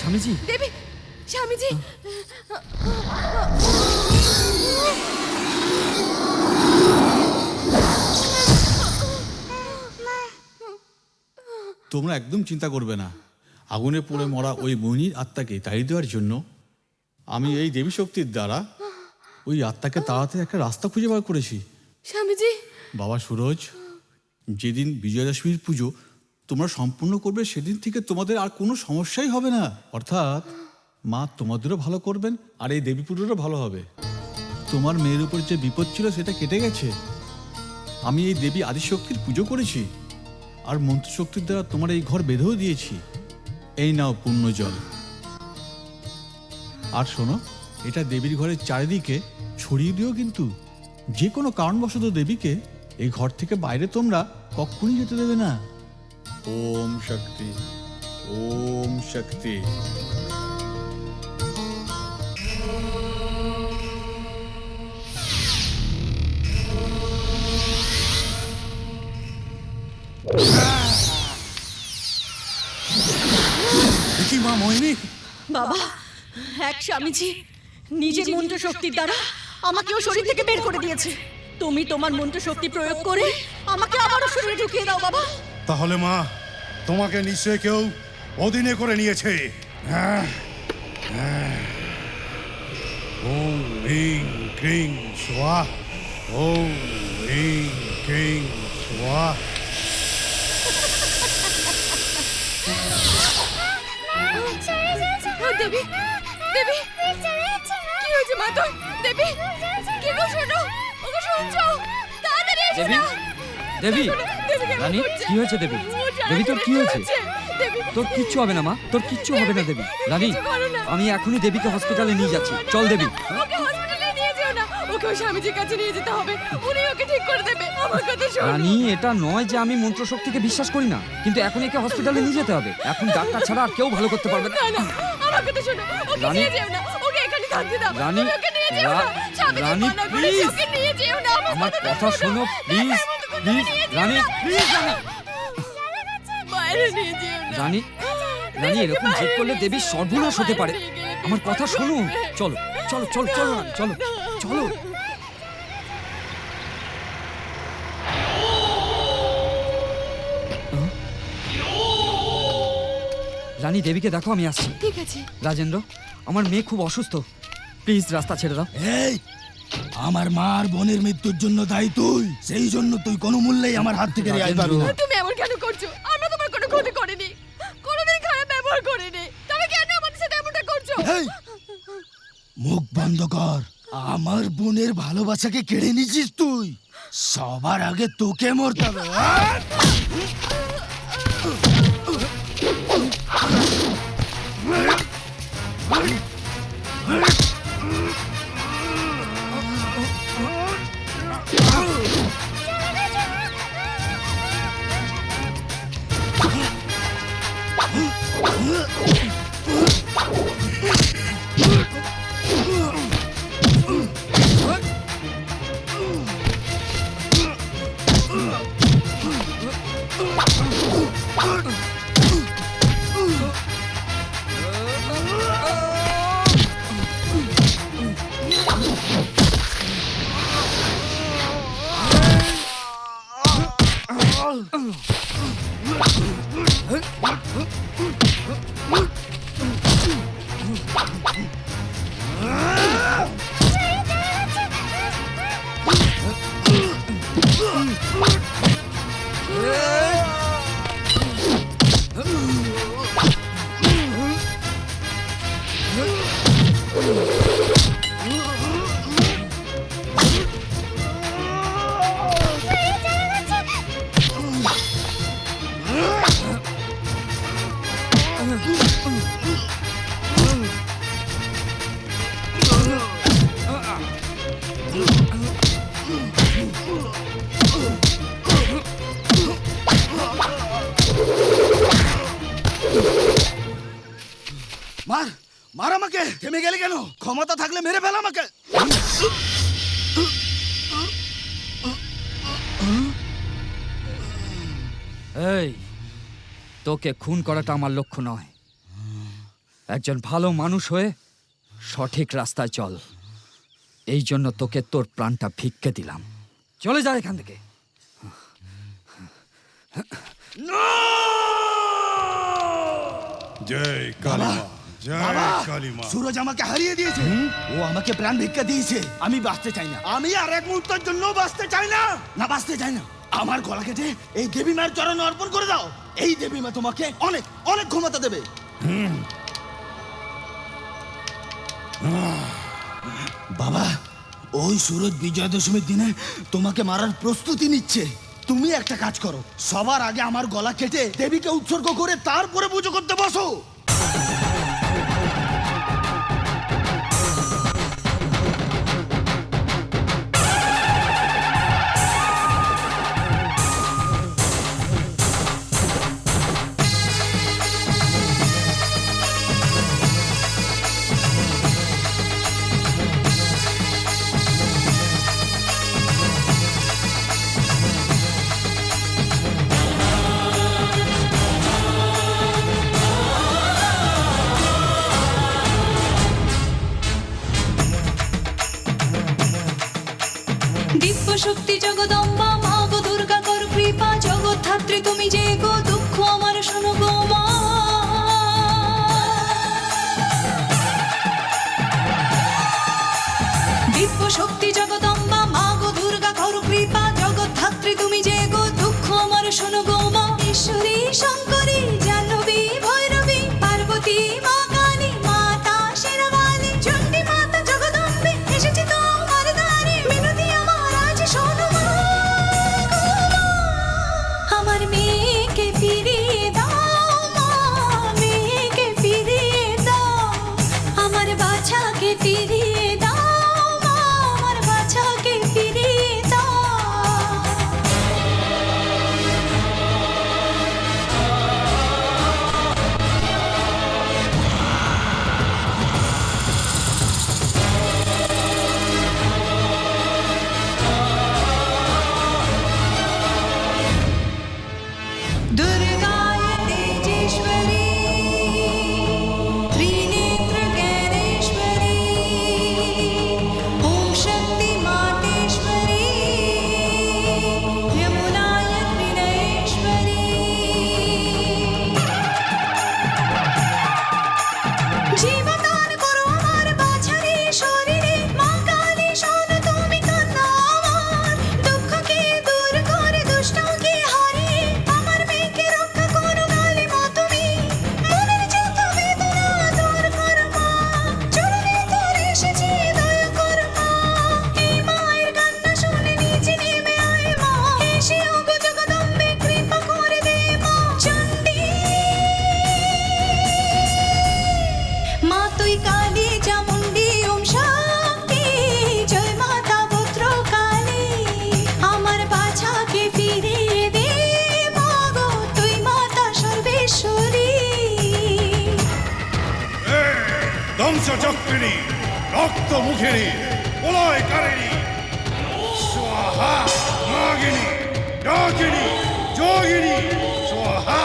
স্বামীজি, দেবী, স্বামীজি। তোমরা একদম চিন্তা করবে না। আগুনে পড়ে মরা ওই মোহিনীর আত্মাকে তাড়িয়ে দেওয়ার জন্য আমি এই দেবী শক্তির দ্বারা ওই আত্মাকে তাড়াতে একটা রাস্তা খুঁজে বার করেছি। স্বামীজি, বাবা সুরজ, যেদিন বিজয়াদশমীর পুজো তোমরা সম্পূর্ণ করবে সেদিন থেকে তোমাদের আর কোনো সমস্যাই হবে না। অর্থাৎ মা তোমাদেরও ভালো করবেন আর এই দেবী পুজোরও ভালো হবে। তোমার মেয়ের উপর যে বিপদ ছিল সেটা কেটে গেছে। আমি এই দেবী আদিশক্তির পুজো করেছি আর মন্ত্রশক্তির দ্বারা তোমার এই ঘর বেঁধেও দিয়েছি। এই নাও পুণ্য জল। আর শোনো, এটা দেবীর ঘরের চারিদিকে ছড়িয়ে দিও, কিন্তু যে কোনো কারণবশত দেবীকে এই ঘর থেকে বাইরে তোমরা কখনই যেতে দেবে না। ওম শক্তি, ওম শক্তি। কি মা মোহিনী? বাবা, এক স্বামীজি নিজের মন্ত্র শক্তির দ্বারা আমাকেও শরীর থেকে বের করে দিয়েছে। তুমি তোমার মন্ত্র শক্তি প্রয়োগ করে আমাকে আবারও শরীরে ঢুকিয়ে দাও বাবা। তাহলে মা, তোমাকে নিশ্চয় কেউ অধীনে করে নিয়েছে। ওম হ্রিং ক্রিং স্বাহা, ওম হ্রিং ক্রিং স্বাহা। দেবী, দেবী, কি হয়েছে মা তোর? দেবী, কি গো, শোনো, ওগো শুনছো? তাড়াতাড়ি এসো দেবী, না। দেবী, দেবী কেমন রানী, করছে? কি হয়েছে দেবী? ও জানে দেবী, তোর কি হয়েছে? দেবী, তোর কিচ্ছু হবে না মা, তোর কিচ্ছু হবে না দেবী। রানী, কিছু করো না। আমি এখনই দেবীকে হসপিটালে নিয়ে যাচ্ছি। চল দেবী। ওকে হসপিটালে নিয়ে যেও না, ওকে ওই স্বামীজির কাছে নিয়ে যেতে হবে। উনি ওকে ঠিক করে দেবে। আমার কথা শোনো। রানী, এটা নয় যে আমি মন্ত্রশক্তিকে বিশ্বাস করি না, কিন্তু এখন একে হসপিটালে নিয়ে যেতে হবে। এখন ডাক্তার ছাড়া আর কেউ ভালো করতে পারবে না। না, আমার কথা শোনো, ওকে রানী, নিয়ে যেও না, ওকে এখানে থাকতে দাও। রানী, তুমি ওকে নিয়ে যেও না। স্বামীজি রানী, মানা করেছে, প্লিজ। ওকে নিয়ে যেও না। আমার কথা শোনো প্লিজ, প্লিজ রানী, প্লিজ রানী। বাইরে নিয়ে যেও না। রানী, রানী, এরকম জেদ করলে দেবীর সর্বনাশ হতে পারে। আমার কথা শোনো। চলো চলো চলো চলো রানী, চলো চলো। রানী, দেবীকে দেখো, আমি আসছি। ঠিক আছে। রাজেন্দ্র, আমার মেয়ে খুব অসুস্থ, প্লিজ রাস্তা ছেড়ে দাও। এই, আমার মা আর বোনের মৃত্যুর জন্য দায়ী তুই। সেই জন্য তুই কোনো মূল্যেই আমার হাত থেকে রেহাই পাবি না। তুমি এমন কেন করছো? আমরা তোমার কোনো ক্ষতি করিনি, কোনোদিন খারাপ ব্যবহার করিনি। তবে কেন আমাদের সাথে এমনটা করছো? এই, মুখ বন্ধ কর। আমার বোনের ভালোবাসাকে কেড়ে নিছিস তুই। সবার আগে তোকে মরতে হবে। মার মার আমাকে, থেমে গেলে কেন? ক্ষমতা থাকলে মেরে ফেল আমাকে। এই, তোকে খুন করাটা আমার লক্ষ্য নয়। একজন ভালো মানুষ হয়ে সঠিক রাস্তায় চল, এই জন্য তোকে তোর প্রাণটা ভিক্ষে দিলাম। চলে যা এখান থেকে। জয় কালী মা, বাবা, জয় কালী মা। সুরজ আমাকে হারিয়ে দিয়েছে। ও আমাকে প্রাণ ভিক্ষা দিয়েছে। আমি বাঁচতে চাই না। আমি আর এক মুহূর্তের জন্য বাঁচতে চাই না। না, বাঁচতে চাই না। আমার গলা কেটে এই দেবী মায়ের চরণে অর্পণ করে দাও। এই দেবী মা তোমাকে অনেক অনেক ক্ষমতা দেবে। বাবা, ওই সুরজ বিজয়া দশমীর দিনে তোমাকে মারার প্রস্তুতি নিচ্ছে। তুমি একটা কাজ করো, সবার আগে আমার গলা কেটে দেবীকে উৎসর্গ করে তারপরে পুজো করতে বসো। দিব্য শক্তি জগদম্বা মা গো দুর্গা কর কৃপা, জগৎ ধাত্রী তুমি যে গো, দুঃখ আমার শোনো গো মা। দিব্য শক্তি জগদম্বা মা গো দুর্গা কর কৃপা, জগৎ ধাত্রী তুমি যে গো, দুঃখ আমার শোনো গো মা। ঈশ্বরী শঙ্করী জাহ্নবী ভৈরবী পার্বতী মা কালী মাতা শেরাওয়ালি চণ্ডী মাতা জগদম্বে এসেছি তোমার দ্বারে, মিনতি আমার আজ শোনো মা গো মা। আমার মেয়েকে ফিরিয়ে দাও মা, মেয়েকে ফিরিয়ে দাও, আমার বাছাকে ফিরিয়ে দাও মা, আমার বাছাকে ফিরিয়ে দাও। दुर्गाय तेजेश्वरी त्रिनेत्र ज्ञानेश्वरी ॐ शक्ति मातेश्वरी यमुनाय त्रिनयेश्वरी। জীবদান করো আমার বাছারে শরীরে, মা কালী শোনো তুমি কান্না আমার, দুঃখকে দূর করে দুষ্টকে হারিয়ে আমার মেয়েকে রক্ষা করো কালী মা তুমি। মনের যত বেদনা দূর করো মা, চরণে তোর এসেছি দয়া করো মা। এই মায়ের কান্না শুনে নিচে নেমে আয় মা, এসে ওগো জগদম্বে কৃপা করে দে মা। চণ্ডী মা তুই কালী চামুণ্ডী ওম শক্তি, জয় মাতা পুত্র কালী, আমার বাছাকে ফিরিয়ে দে মা গো, তুই মাতা সর্বেশ্বরী। ধ্বংসচক্রিণী, রক্তমুখিনী, প্রলয়কারিণী, স্বাহা, নাগিনী, ডাকিনী, যোগিনী, স্বাহা।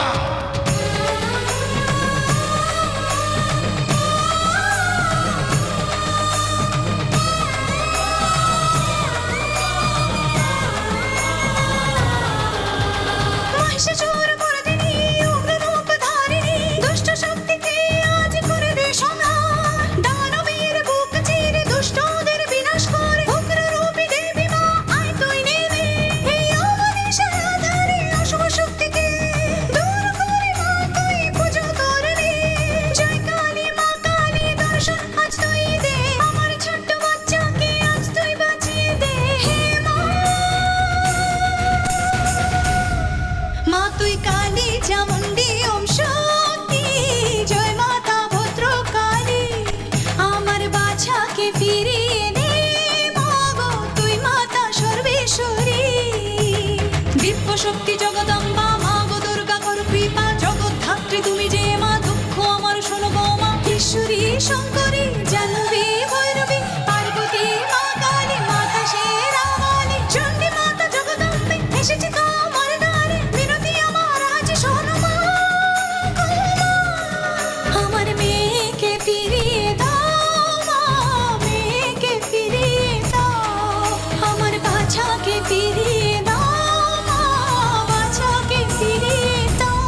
মহিষাসুর মর্দিনী, উগ্র রূপ ধারিণী, দুষ্ট শক্তিকে আজ করে দে সংহার। দানবীর বুক চিরে দুষ্টদের বিনাশ করে, উগ্র রূপী দেবী মা আয় তুই নেমে, এই অবনীশার আধারে অশুভ শক্তিকে দূর করে শঙ্করী জাহ্নবী ভৈরবী পার্বতী মা কালী মাতা শেরাওয়ালি চণ্ডী মাতা জগদম্বে এসেছে তোমার দ্বারে মিনতি আমার আজ শোনো মা আমার মেয়েকে ফিরিয়ে দাও মা মেয়েকে ফিরিয়ে দাও আমার বাছাকে ফিরিয়ে দাও মা বাছাকে ফিরিয়ে দাও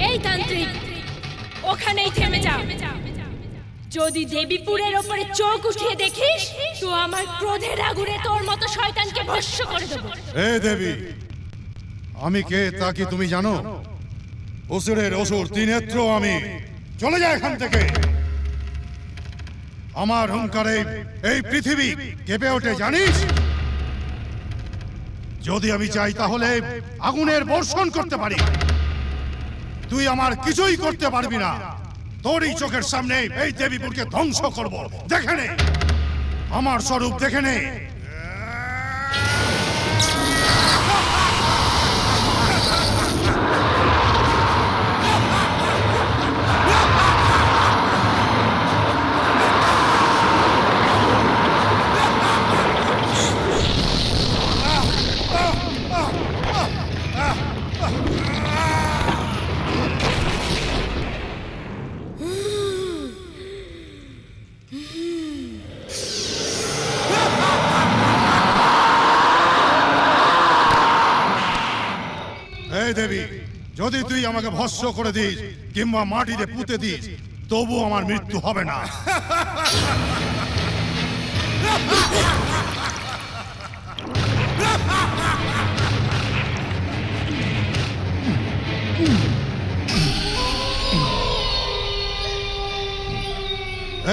এই তান্ত্রিক, ওখানেই থেমে যা। যদি দেবীপুরের ওপরে চোখ উঠিয়ে দেখিস তো আমার ক্রোধের আগুনে তোর মতো শয়তানকে ভস্ম করে দেবো। এ দেবী, আমি কে তা কি তুমি জানো? অসুরের অসুর ত্রিনেত্র আমি। চলে যা এখান থেকে। আমার হুঙ্কারে এই পৃথিবী কেঁপে ওঠে জানিস? যদি আমি চাই তাহলে আগুনের বর্ষণ করতে পারি। তুই আমার কিছুই করতে পারবি না। তোর এই চোখের সামনে এই দেবীপুরকে ধ্বংস করব। দেখে নে, আমার স্বরূপ দেখে নে। এই দেবী, যদি তুই আমাকে ভস্ম করে দিস কিংবা মাটিতে পুঁতে দিস, তবু আমার মৃত্যু হবে না।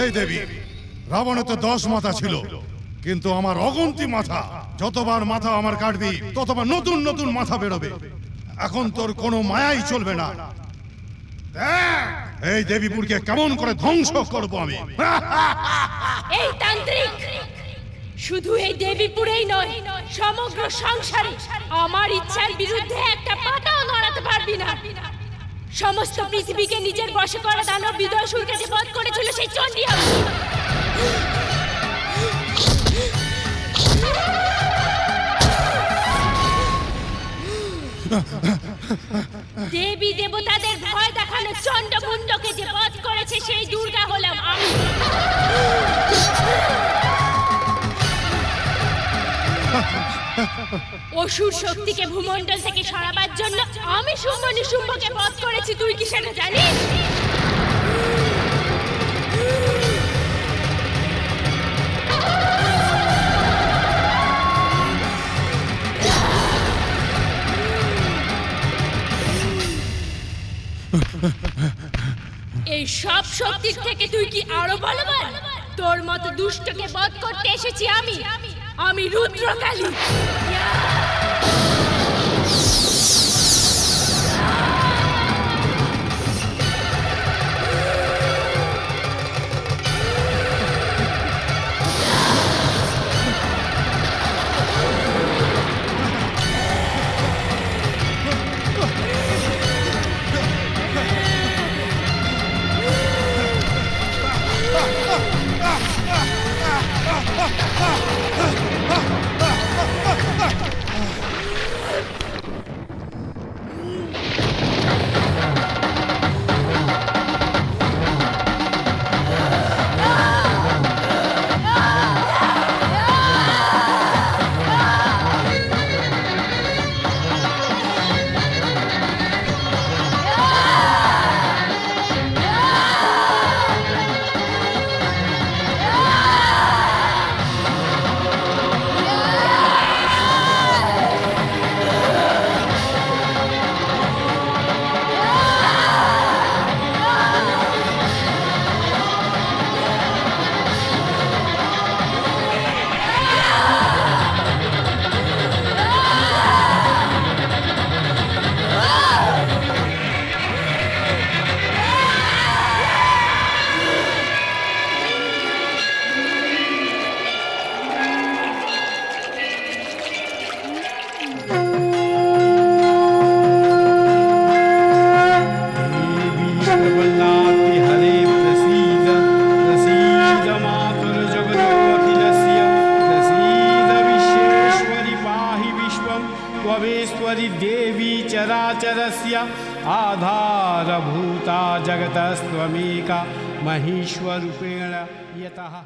এই দেবী, রাবণের তো 10 মাথা ছিল, কিন্তু আমার অগন্তি মাথা। যতবার মাথা আমার কাটবি ততবার নতুন নতুন মাথা বেরোবে। এখন তোর কোনো মায়াই চলবে না। এই দেবীপুরকে কেমন করে ধ্বংস করব আমি। এই তান্ত্রিক, শুধু এই দেবীপুরেই নয়, সমগ্র সংসারে আমার ইচ্ছার বিরুদ্ধে একটা পাতাও নড়াতে পারবি না। সমস্ত পৃথিবীকে নিজের বশে করা দানব বিদয়সুরকে যে বধ করেছিল সেই চণ্ডী আমি। দেবী দেবতাদের ভয় দেখানো চণ্ডমুণ্ডকে যে বধ করেছে সেই দুর্গা হলাম আমি। অসুর শক্তিকে ভূমণ্ডল থেকে সরাবার জন্য আমি শুম্ভ নিশুম্ভকে বধ করেছি। তুই কি সেটা জানিস? এই সব শক্তির থেকে তুই কি আরো বলবান? তোর মতো দুষ্টকে বধ করতে এসেছি আমি। আমি রুদ্রকালী। त्वमेश्वरि देवी चराचरस्य आधारभूता जगतस्त्वमेका महेश्वरूपेण यतः